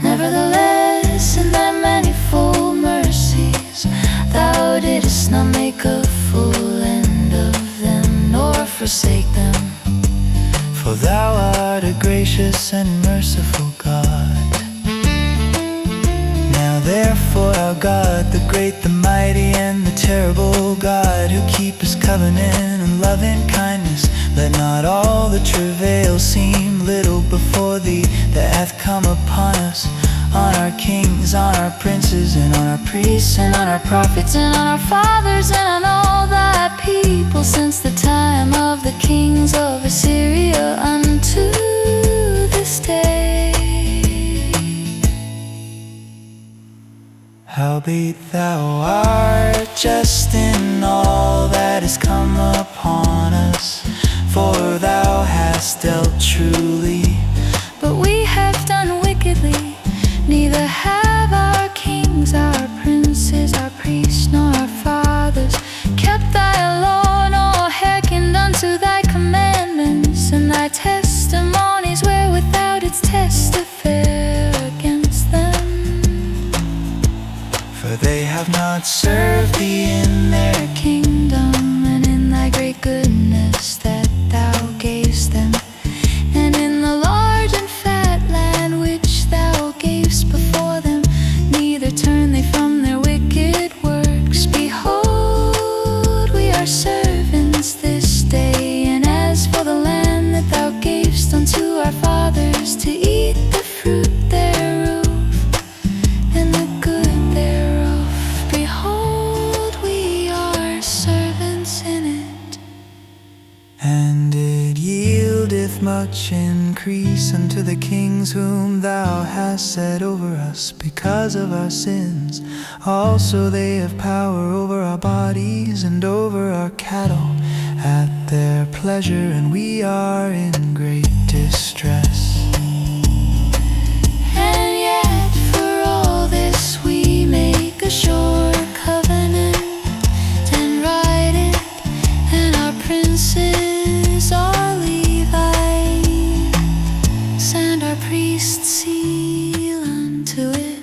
Nevertheless, in thy manifold mercies, thou didst not make a full end of them, nor forsake them. for thou art a gracious and merciful God. Now therefore, our God, the great, the mighty, and the terrible God, who keepest covenant and loving kindness, let not all the travail seem little before thee, that hath come upon us, on our kings, on our princes, and on our priests, and on our prophets, And on our fathers, and on all thy people, since the time of the kings of Assyria unto this day. Howbeit thou art just in all that is come upon us, for thou hast dealt truly. But we have done wickedly, neither have our kings, our princes, our priests, nor our fathers kept thy law, nor hearkened unto thy commandments, and thy testimonies wherewith thou didst testify against them. For they have not served thee in their Kingdom, and in thy great goodness that thou gavest them, and in the large and fat land which thou gavest before them, neither turn they from their wicked works. Behold, we are servants this day, and as for the land that thou gavest unto our fathers, to eat the fruit thereof and the good thereof, behold, we are servants in it. and it yieldeth much increase unto the kings whom thou hast set over us, because of our sins. Also they have power over our bodies and over our cattle at their pleasure, and we are in great distress. And yet for all this we make a sure covenant, and write it, and our princes are Levites, and our priests seal unto it.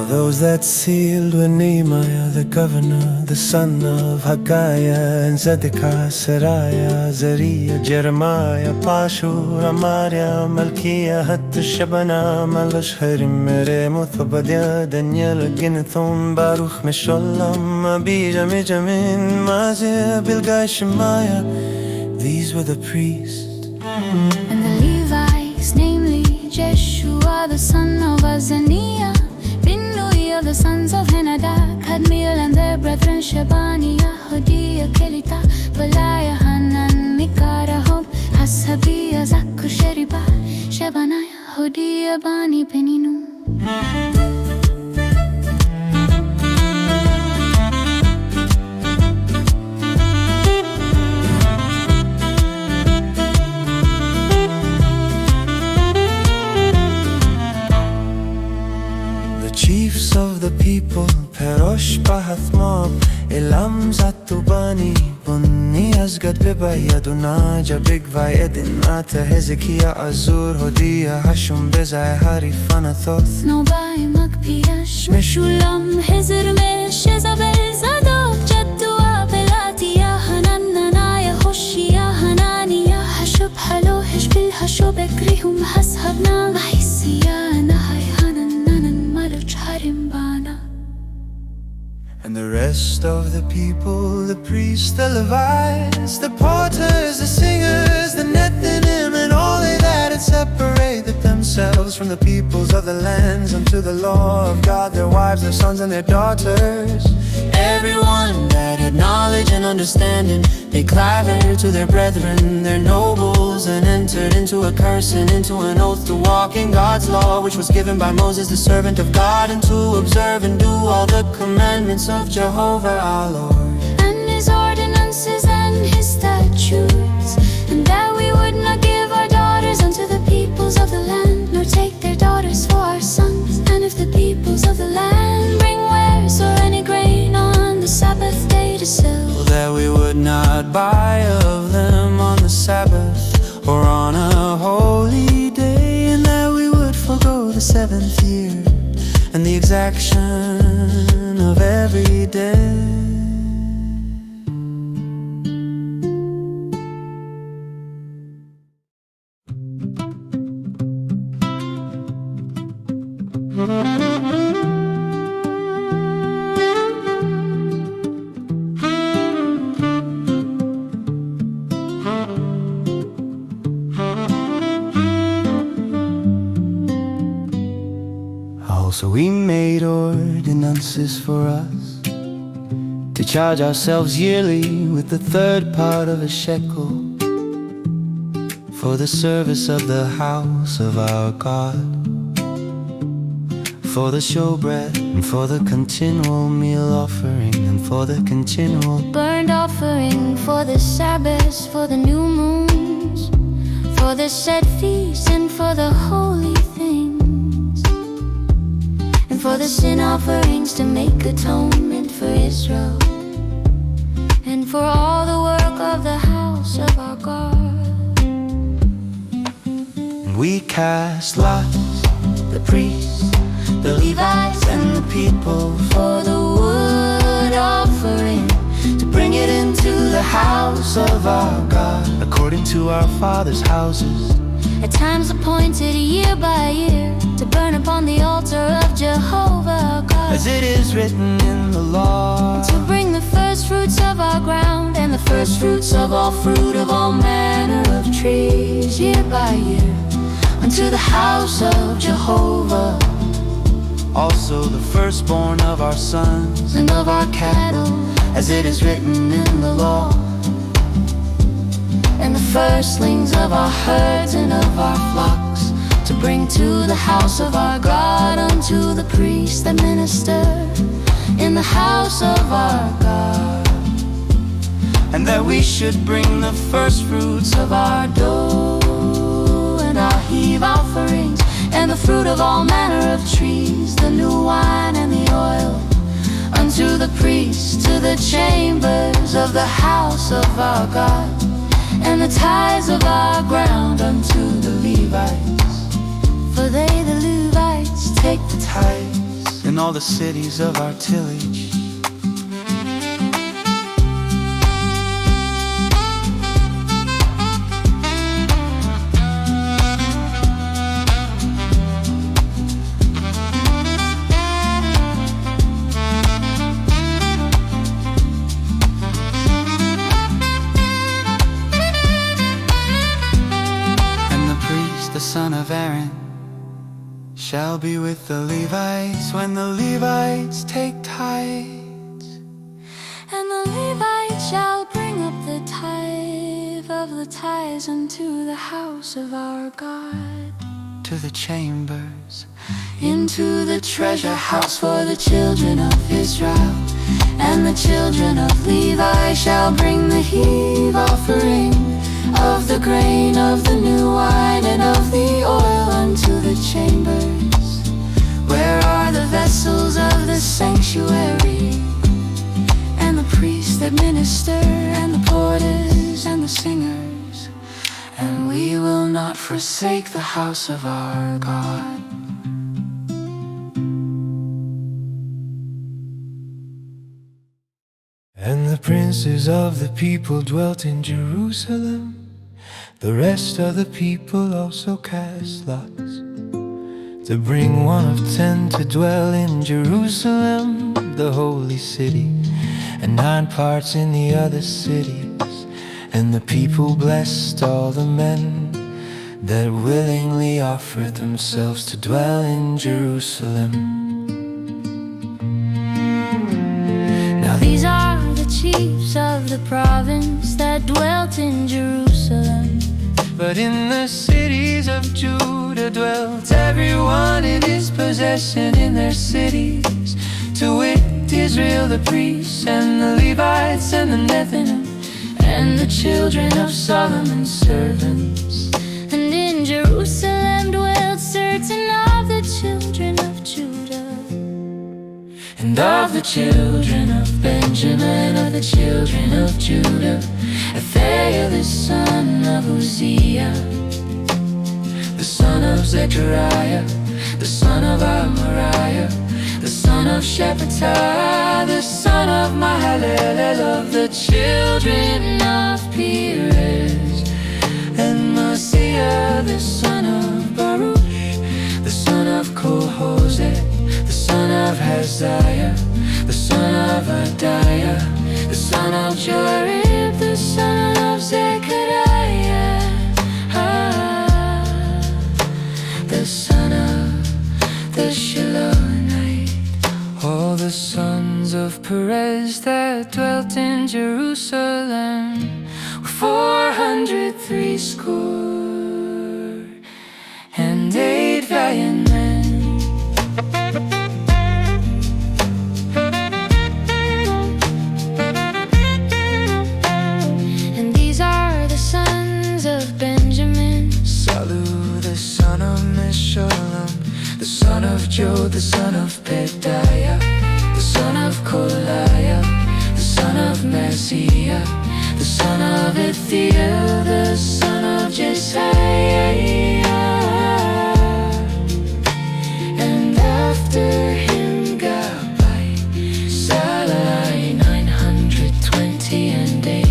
those that sealed were Nehemiah, the governor, the son of Haggai, and Zedekiah, Seraiah, Zariah, Jeremiah, Pashur, Amariah, Malkiah, Hatta Shabana, Malashharim, Meremoth, Obadiah, Daniel, Ginethon, Baruch, Meshollam, Abijah, Mijamin, Mazir, Bilgai, Shemaiah. These were the priests. And the Levites, namely Jeshua, the son of Azaniah, Binnui of the sons of Henadad, Kadmiel and their brethren, Shebaniah, Hodiah, Kelita, Beliah, Hanan, Mikara, Hob, Hasabiah, Zakkur, Sheriba, Shebaniah, Hodiah, Bani, Beninu. Chiefs of the people, Perosh Pahath Moab, Elam Zatubani, Bunni Asgad Bibay, Adunaja, Bigvai, Edin, Ata, Hezekiah, Azur, Hodiah, Hashum, Bezai, Harif, Anathoth, Nobai, Magpiash, Meshulam, Hezer, Mesh, Jezabel, Zadok, Jaddua, Belatia, Hanananiah, Hoshia, Hananiah, Hashub, Halo, Heshbil, Hashub, Ekrihum, Hashabna, Mahisia, Nahai, and the rest of the people, the priests, the Levites, the porters, the singers, the Nethinim, and all they that had separated themselves from the peoples of the lands unto the law of God, their wives, their sons, and their daughters. Everyone that had knowledge and understanding, they clavered to their brethren, their nobles, and entered into a curse and into an oath to walk in God's law, which was given by Moses, the servant of God, and to observe and do all the commandments of Jehovah our Lord, and his ordinances and his statutes, and that we would not give our daughters unto the peoples of the land, nor take their daughters for our sons. And if the peoples of the land bring wares or any grain on the Sabbath day to sell, that we would not buy of them on the Sabbath or on a holy day, and that we would forego the seventh year and the exaction of every day. Also we made ordinances for us to charge ourselves yearly with the third part of a shekel for the service of the house of our God, for the showbread, and for the continual meal offering, and for the continual burnt offering, for the Sabbaths, for the new moons, for the set feasts, and for the holy things, and for the sin offerings to make atonement for Israel, and for all the work of the house of our God. And we cast lots, the priests, the Levites, and the people, for the wood offering, to bring it into the house of our God, according to our fathers' houses, at times appointed year by year, to burn upon the altar of Jehovah our God, as it is written in the law, to bring the first fruits of our ground, and the first fruits of all fruit of all manner of trees, year by year, unto the house of Jehovah. Also the firstborn of our sons and of our cattle, as it is written in the law, and the firstlings of our herds and of our flocks, to bring to the house of our God, unto the priests that minister in the house of our God, and that we should bring the first fruits of our dough and our heave offerings, and the fruit of all manner of trees, the new wine and the oil, unto the priests, to the chambers of the house of our God, and the tithes of our ground unto the Levites, for they, the Levites, take the tithes, and in all the cities of our tillage. The son of Aaron shall be with the Levites when the Levites take tithes. And the Levites shall bring up the tithe of the tithes unto the house of our God, to the chambers, into the treasure house for the children of Israel. And the children of Levi shall bring the heave offering of the grain, of the new wine, and of the oil unto the chambers, where are the vessels of the sanctuary, and the priests that minister, and the porters, and the singers. And we will not forsake the house of our God. And the princes of the people dwelt in Jerusalem. The rest of the people also cast lots to bring one of 10 to dwell in Jerusalem, the holy city, and 9 parts in the other cities. And the people blessed all the men that willingly offered themselves to dwell in Jerusalem. Now these are the chiefs of the province that dwelt in Jerusalem. But in the cities of Judah dwelt everyone in his possession in their cities, to wit, Israel the priests, and the Levites, and the Nethinim, and the children of Solomon's servants. And in Jerusalem dwelt certain of the children of Judah, and of the children of Benjamin, of the children of Judah, Athaiah the son of Uzziah, the son of Zechariah, the son of Amariah, the son of Shephatiah, the son of Mahalalel, of the children of Perez, and Mosiah the son of Baruch, the son of Kohoseth, the son of Haziah, the son of Adiah, the son of Jorib, the son of Zechariah, the son of the Shilonite. All the sons of Perez that dwelt in Jerusalem were 480 and 8 valiant men. The son of Joe, the son of Pedaiah, the son of Koliah, the son of Messiah, the son of Ithiel, the son of Jesiah. And after him Gabbai, Salai 920 and 8,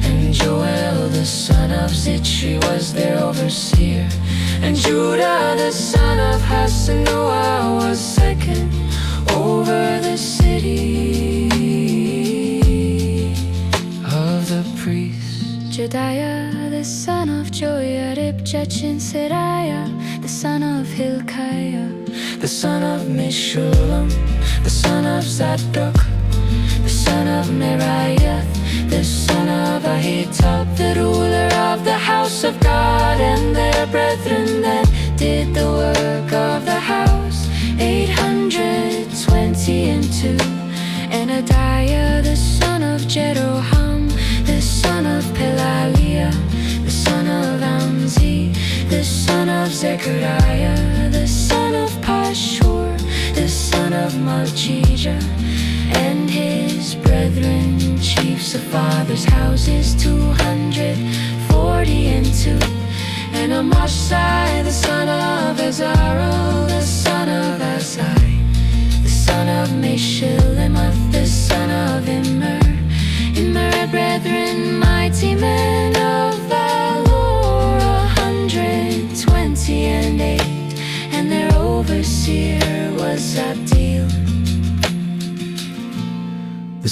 and Joel the son of Zitri was their overseer. And Judah the son of Hassanoah was second over the city of the priests. Jediah the son of Joiarib, Jachin Seraiah, the son of Hilkiah, the son of Meshullam, the son of Zadok, the son of Meriah, the son of Ahitub, the ruler of the house of God, and their brethren that did the work of the house, 822. And Adiah the son of Jeroham, the son of Pelaliah, the son of Amzi, the son of Zechariah, the son of Pashur, the son of Malchijah, and his brethren, chiefs of fathers' houses, 242. And Amashai the son of Azarel, the son of Azai, the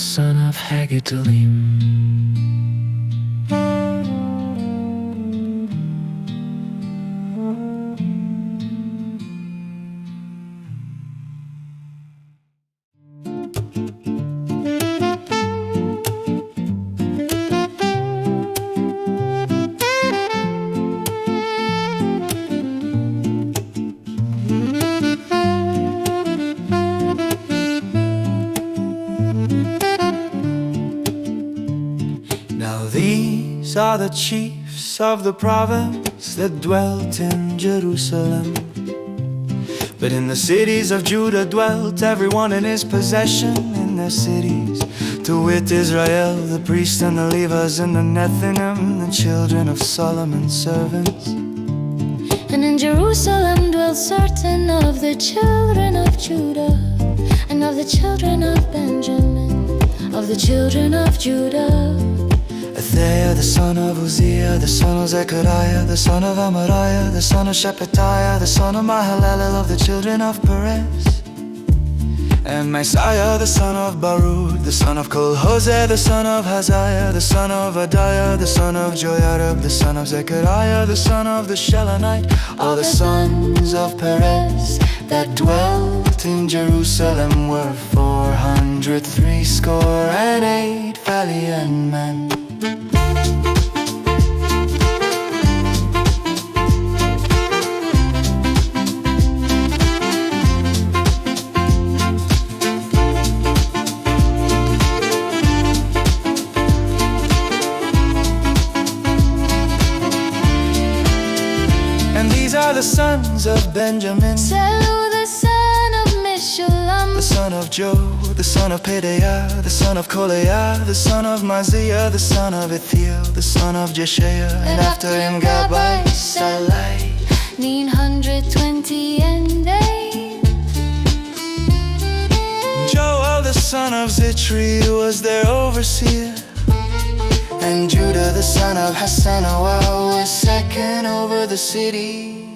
son of Haggedalim. These are the chiefs of the province that dwelt in Jerusalem. But in the cities of Judah dwelt everyone in his possession in their cities. To wit, Israel, the priests and the Levites and the Nethinim, the children of Solomon's servants. And in Jerusalem dwelt certain of the children of Judah, and of the children of Benjamin, of the children of Judah. Athaiah, the son of Uzziah, the son of Zechariah, the son of Amariah, the son of Shephatiah, the son of Mahalalel, of the children of Perez. And Messiah, the son of Baruch, the son of Kol-Hoseh, the son of Haziah, the son of Adiah, the son of Joiarib, the son of Zechariah, the son of the Shelonite. All the sons of Perez that dwelt in Jerusalem were 468 valiant men. These are the sons of Benjamin, Selu, the son of Meshullam, the son of Joe, the son of Pedaiah, the son of Koleiah, the son of Maziah, the son of Ithiel, the son of Jeshaiah, and after him Gabbai, Salai, 928. Joel, the son of Zitri, was their overseer. And Judah, the son of Hassanawa, was second over the city.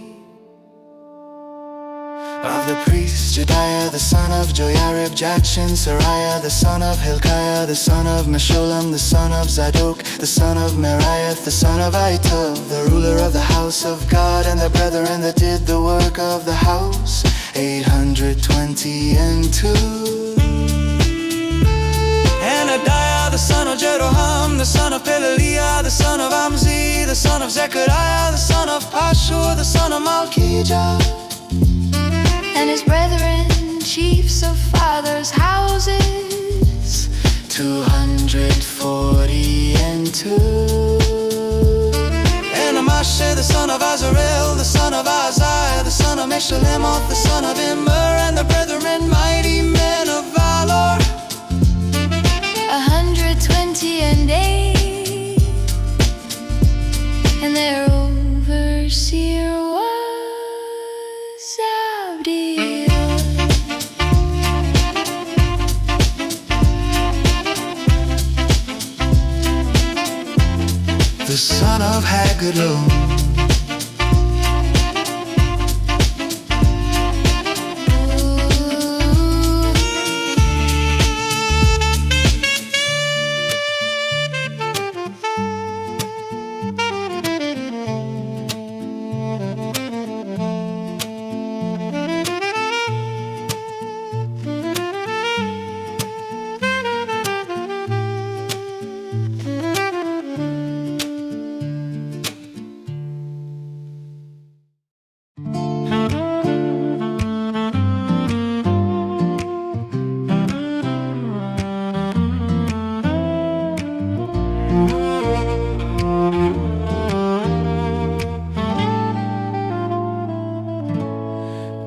Of the priests, Jedaiah, the son of Joiarib, Jachin, Sariah, the son of Hilkiah, the son of Meshullam, the son of Zadok, the son of Meriath, the son of Aitov, the ruler of the house of God, and the brethren that did the work of the house, 822. And Adiah, the son of Jeroham, the son of Pelaliah, the son of Amzi, the son of Zechariah, the son of Pashur, the son of Malchijah. And his brethren, chiefs of fathers' houses, 242. And Amashe, the son of Azarel, the son of Azariah, the son of Meshalemoth, the son of Immer, and the brethren, mighty men of valor, 128. And their overseer was Abdiel. the son of Haggedalim.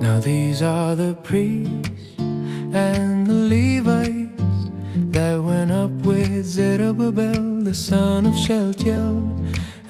Now these are the priests and the Levites that went up with Zerubbabel, the son of Shealtiel,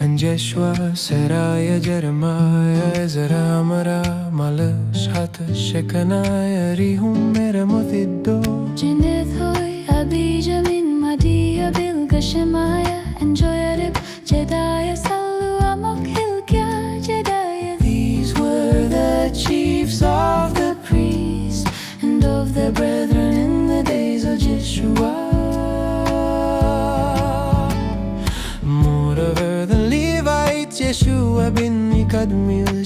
and Jeshua, Seraiah, Jeremiah, Ezra, Amara, Malash, Hatash, Shekaniah, Rehum, Meremoth, Iddo, Jinethoi, Abijah, Min, Madiah, Bilgah, Shemaiah, and Joiarib, Jedaiah, Sallu, Amok, Hilkiah, Jedaiah. These were the chiefs Of the priests and of their brethren in the days of Jeshua.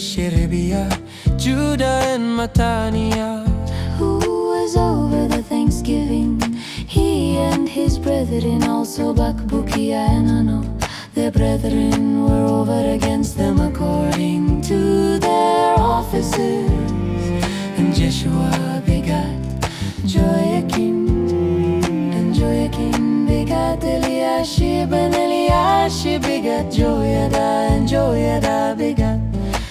Sherebiah, Judah and Mattaniah. Who was over the Thanksgiving? He and his brethren, also Bakbukiah and Ano. Their brethren were over against them according to their offices. And Jeshua begat Joachim, And Joachim begat Eliashib, and Eliashib begat Joyada, and Joyada begat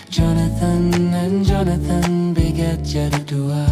Jonathan, and Jonathan begat Jaddua.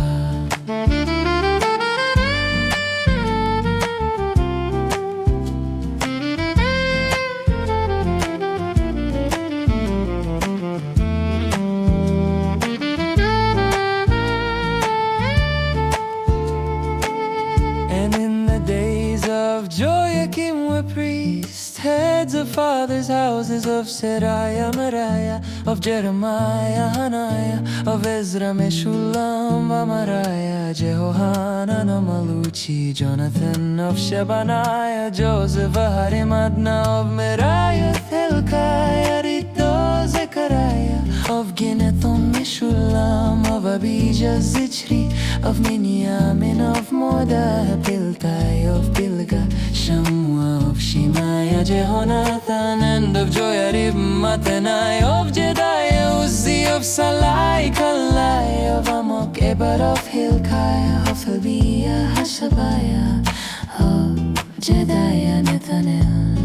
Joachim were priests, heads of fathers' houses, of Seraiah, Moriah, of Jeremiah, Hananiah, of Ezra, Meshulam, Amariah, Jehohanan, Maluchi, Jonathan, of Shebaniah, Joseph, Aharim, Adna, of Meriah, Hilkiah, Rito, Zechariah, of Ginethon, Meshulam, of Abijah, Zichri, of Minyamin, of Moda, Piltai, of Bilga, Shammua, of Shemaiah, Jehonathan, and of Joyarib, Mattanai, of Jediah, Uzzi, of Salai, Kalai, of Amok, Eber, of Hilkiah, of Abiah, Hashabiah, of Jediah, Nethanel.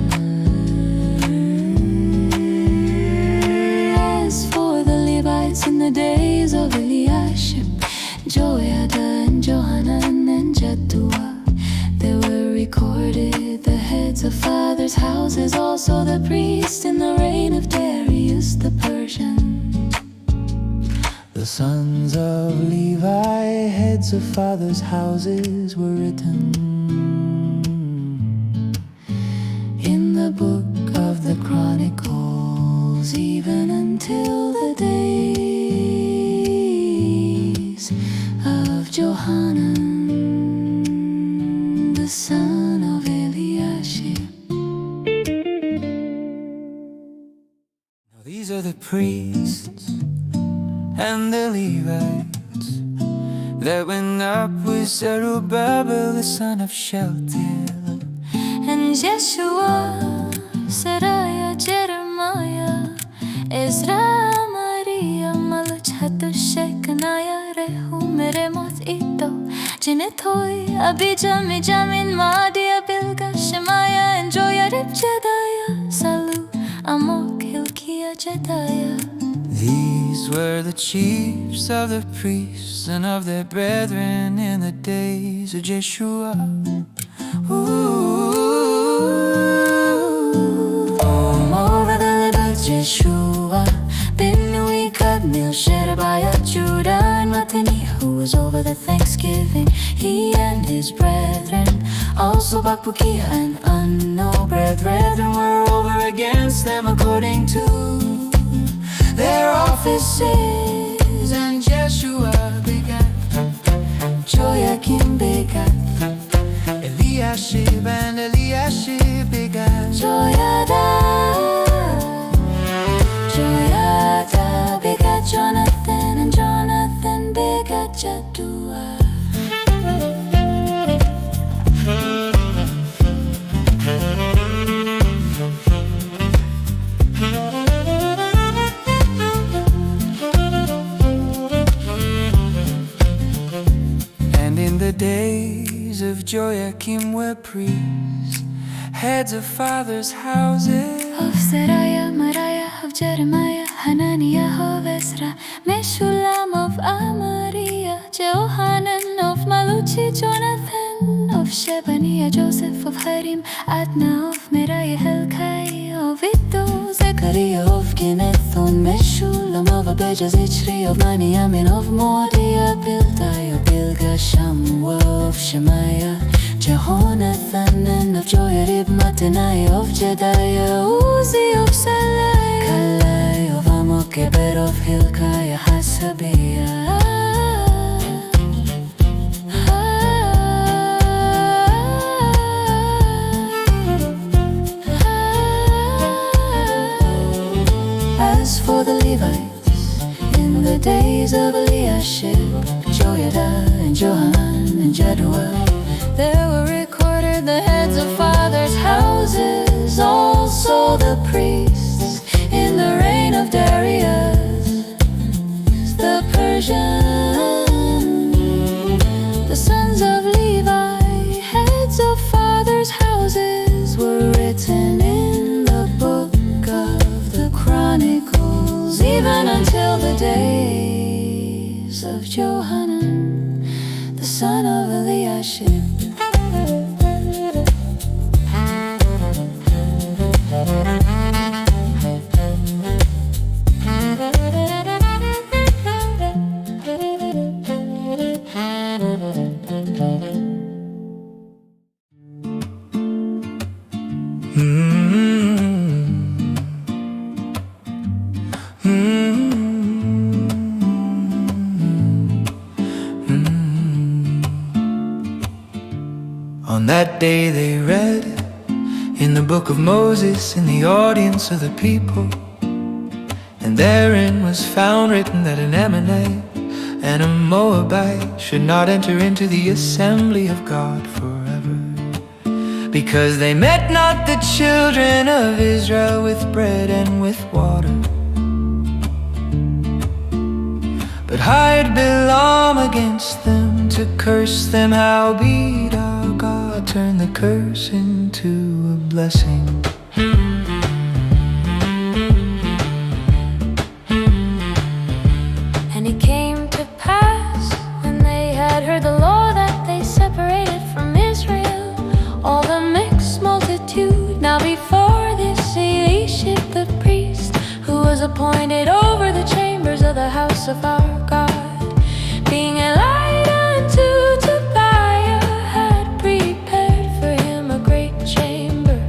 As for the Levites in the days of Eliashib, Joiada and Johanan and Jaddua, they were recorded, the heads of fathers' houses, also the priests in the reign of Darius the Persian. The sons of Levi, heads of fathers' houses, were written in the book of the Chronicles, even until the days of Johanan, the son of Eliashib. Now these are the priests and the Levites that went up with Zerubbabel, the son of Shealtiel, And Jeshua, Seraiah, Jeremiah, Ezra, Maria, Maluchatu, Shekaniah, Rehu, Meremot, Ito, Jinethoi, Abijah, Mijamin, Maadia, Bilga, Shemaiah, and Joyarib, Jediah, Salu, Amok, Hilkiah, Jediah. These were the chiefs of the priests and of their brethren in the days of Jeshua. Over the Levites, Jeshua, Binnui, Kadmiel, Sherebiah, Judah, and Mattani, who was over the Thanksgiving, he and his brethren, also Bakbukiah and Ano, brethren were over against them according to their offices. And Jeshua begat Joachim begat Eliashib, and Eliashib begat Joyada, Joyada begat Jonathan, and Jonathan begat Jaddua. And in the days of Joachim were priests, heads of fathers' houses, Of Seraiah, Moriah, of Jeremiah, Hananiah, of Ezra, Meshulam, of Amariah, Johanan, of Maluchi, Jonathan, of Shebaniah, Joseph, of Harim, Adna, of Meriah, Hilkiah, of Iddo, Zechariah, of Ginethon, Meshulam, of Abijah, Zichri, of Minyamin, of Modia, Piltai, of Bilga, Shammua, of Shemaiah, Jehonathan, and of Joyarib, Mattanai, of Jediah, Uzzi, of Salai, Kalai, of Amok, Eber, of Hilkiah, Hasabiah. As for the Levites, in Duet. There were recorded the heads of fathers' houses, also the priests in the reign of Darius the Persian. The sons of Levi, heads of fathers' houses, were written in the book of the Chronicles, even until the days of Johanan, the son of Eliashib. On that day they read in the book of Moses in the audience of the people, and therein was found written that an Ammonite and a Moabite should not enter into the assembly of God forever, because they met not the children of Israel with bread and with water, but hired Balaam against them to curse them. Howbeit our God turned the curse into a blessing. And it came to pass, when they had heard the law, that they separated from Israel all the mixed multitude. Now before this Eliashib the priest, who was appointed over the chambers of the house of our God, being a light unto Tobiah, had prepared for him a great chamber,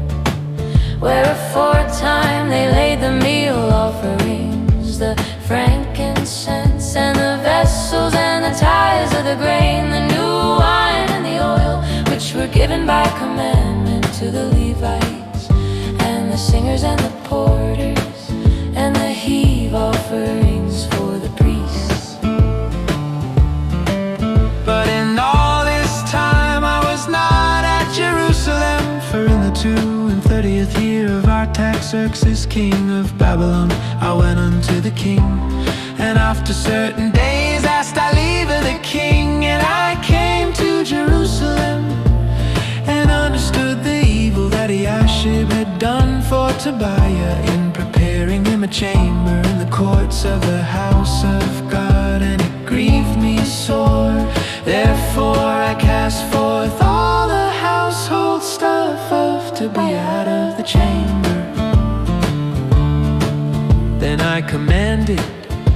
where aforetime they laid the meal offerings, the frankincense and the vessels and the tithes of the grain, the new wine and the oil, which were given by commandment to the Levites and the singers and the porters, and the heave offerings for the priests. But in all this time I was not at Jerusalem, for in the 32nd year of Artaxerxes king of Babylon I went unto the king, and after certain days asked I leave of the king, and I came to Jerusalem, and understood the evil that Eliashib had done for Tobiah in preparing him a chamber in the courts of the house of God, and it grieved me sore. Therefore I cast forth all the household stuff of Tobiah out of the chamber. Then I commanded,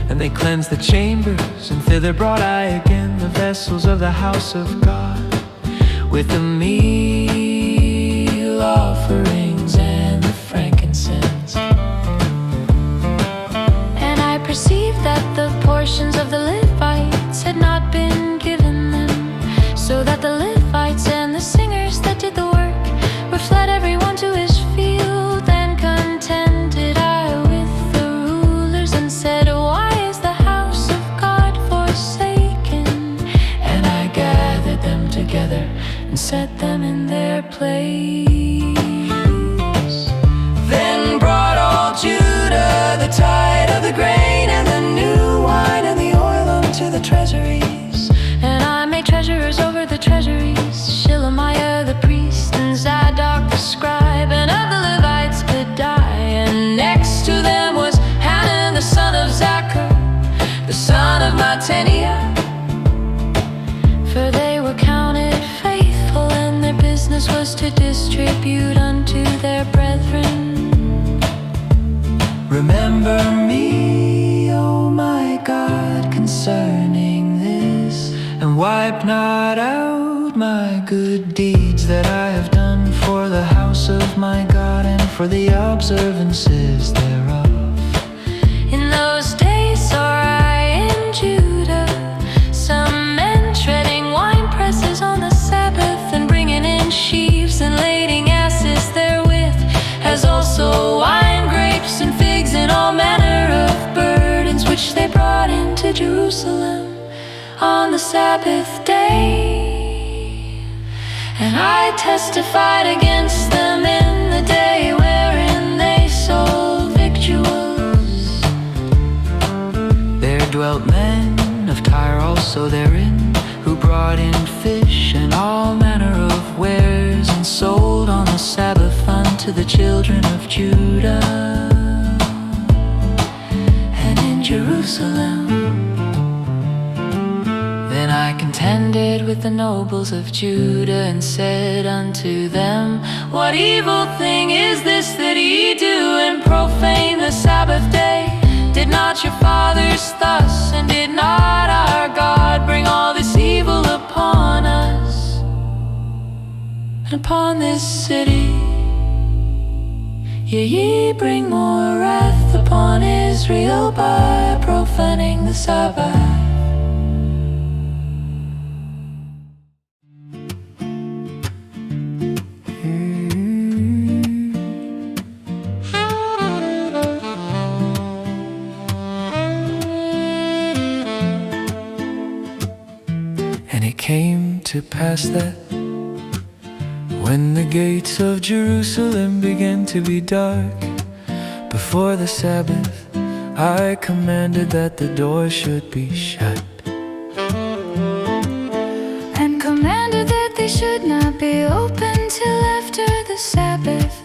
and they cleansed the chambers, and thither brought I again the vessels of the house of God, with the meal offerings and the frankincense. And I perceived that the portions of the Levites had not been given them, so that the Levites and the singers that did the work were fled every one to his field. Then contended I with the rulers, and said, Why is the house of God forsaken? And I gathered them together And set them in their place. Then brought all Judah the tithe of the grain and the new wine and the oil unto the treasuries. And I made treasurers over the treasuries, Shelemiah the priest and Zadok the scribe, and of the Levites Pedaiah. And next to them was Hanan the son of Zachar, the son of Mattaniah. For they were counted faithful, and their business was to distribute unto their brethren. Remember me, O my God, concerning this, and wipe not out my good deeds that I have done for the house of my God, and for the observances thereof. In those days saw I in Judah some men treading wine presses on the Sabbath, and bringing in sheaves and lading asses therewith, as also wine, grapes, and figs, and all manner of burdens, which they brought into Jerusalem on the Sabbath day. I testified against them in the day wherein they sold victuals. There dwelt men of Tyre also therein, who brought in fish and all manner of wares, and sold on the Sabbath unto the children of Judah. And in Jerusalem then I contended with the nobles of Judah, and said unto them, What evil thing is this that ye do, and profane the Sabbath day? Did not your fathers thus, and did not our God bring all this evil upon us, and upon this city? Yea, ye bring more wrath upon Israel by profaning the Sabbath. And it came to pass that when the gates of Jerusalem began to be dark before the Sabbath, I commanded that the door should be shut, And commanded that they should not be open till after the Sabbath.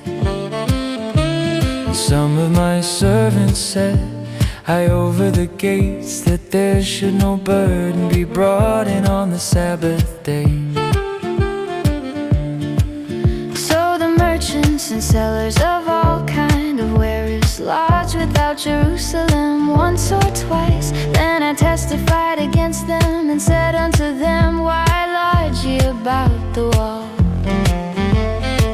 Some of my servants said I over the gates, that there should no burden be brought in on the Sabbath day. So the merchants and sellers of all kind of wares lodged without Jerusalem once or twice. Then I testified against them, and said unto them, Why lodge ye about the wall?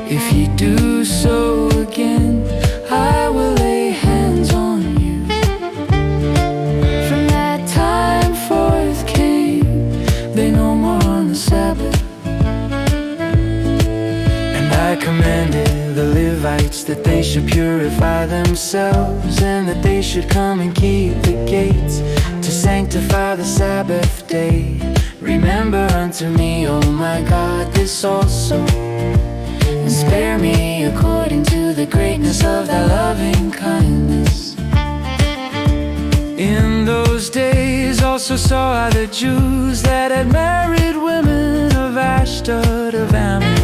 If ye do so again, I will lay hands on you. From that time forth came They no more on the Sabbath. And I commanded the Levites that they should purify themselves, and that they should come and keep the gates, to sanctify the Sabbath day. Remember unto me, O my God, this also, and spare me according to the greatness of thy loving kindness. In those days also saw I the Jews that had married women of Ashdod, of Ammon,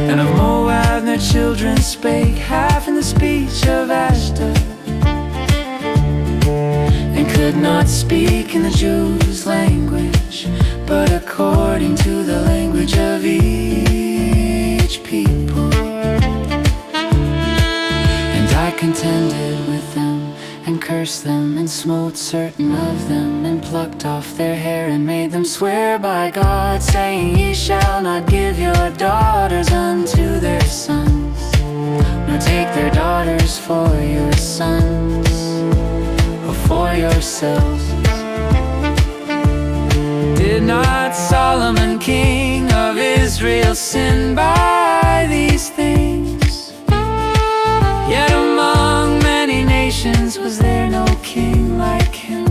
and of Moab. Their children spake half in the speech of Ashdod, and could not speak in the Jews' language, but according to the language of each people. And I contended with them, and cursed them, and smote certain of them, and plucked off their hair, and made them swear by God, saying, Ye shall not give your daughters unto their sons, nor take their daughters for your sons, or for yourselves. Did not Solomon king of Israel sin by these things? Yet among many nations was there no king like him.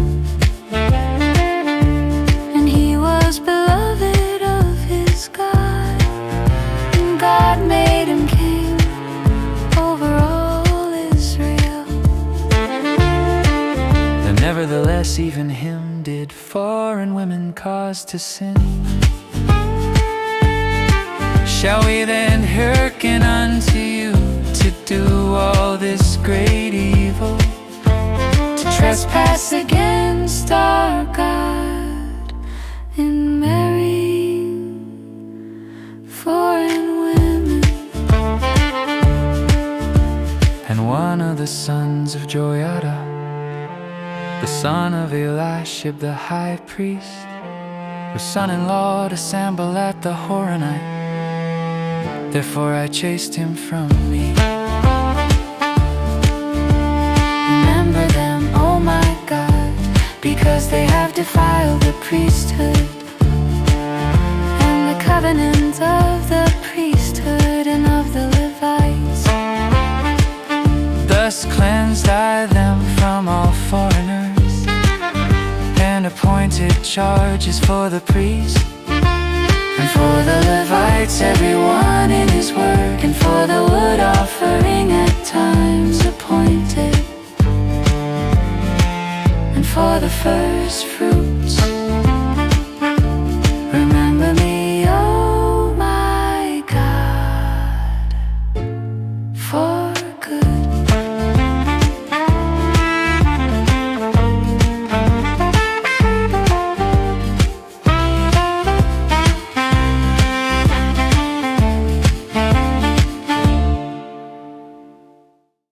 And he was beloved of his God, and God made him king over all Israel. And nevertheless even him did foreign women cause to sin. Shall we then hearken unto you, to do all this great evil, to trespass against our God In marrying foreign women? And one of the sons of Joiada, the son of Elishib the high priest, was son-in-law to Sanballat the Horonite. Therefore I chased him from me. Remember them, O my God, because they have defiled the priesthood, and the covenant of the priesthood and of the Levites. Thus cleansed I them from all foreigners, and appointed charges for the priest, And for the Levites, everyone in his work, and for the wood offering at times appointed, and for the first fruits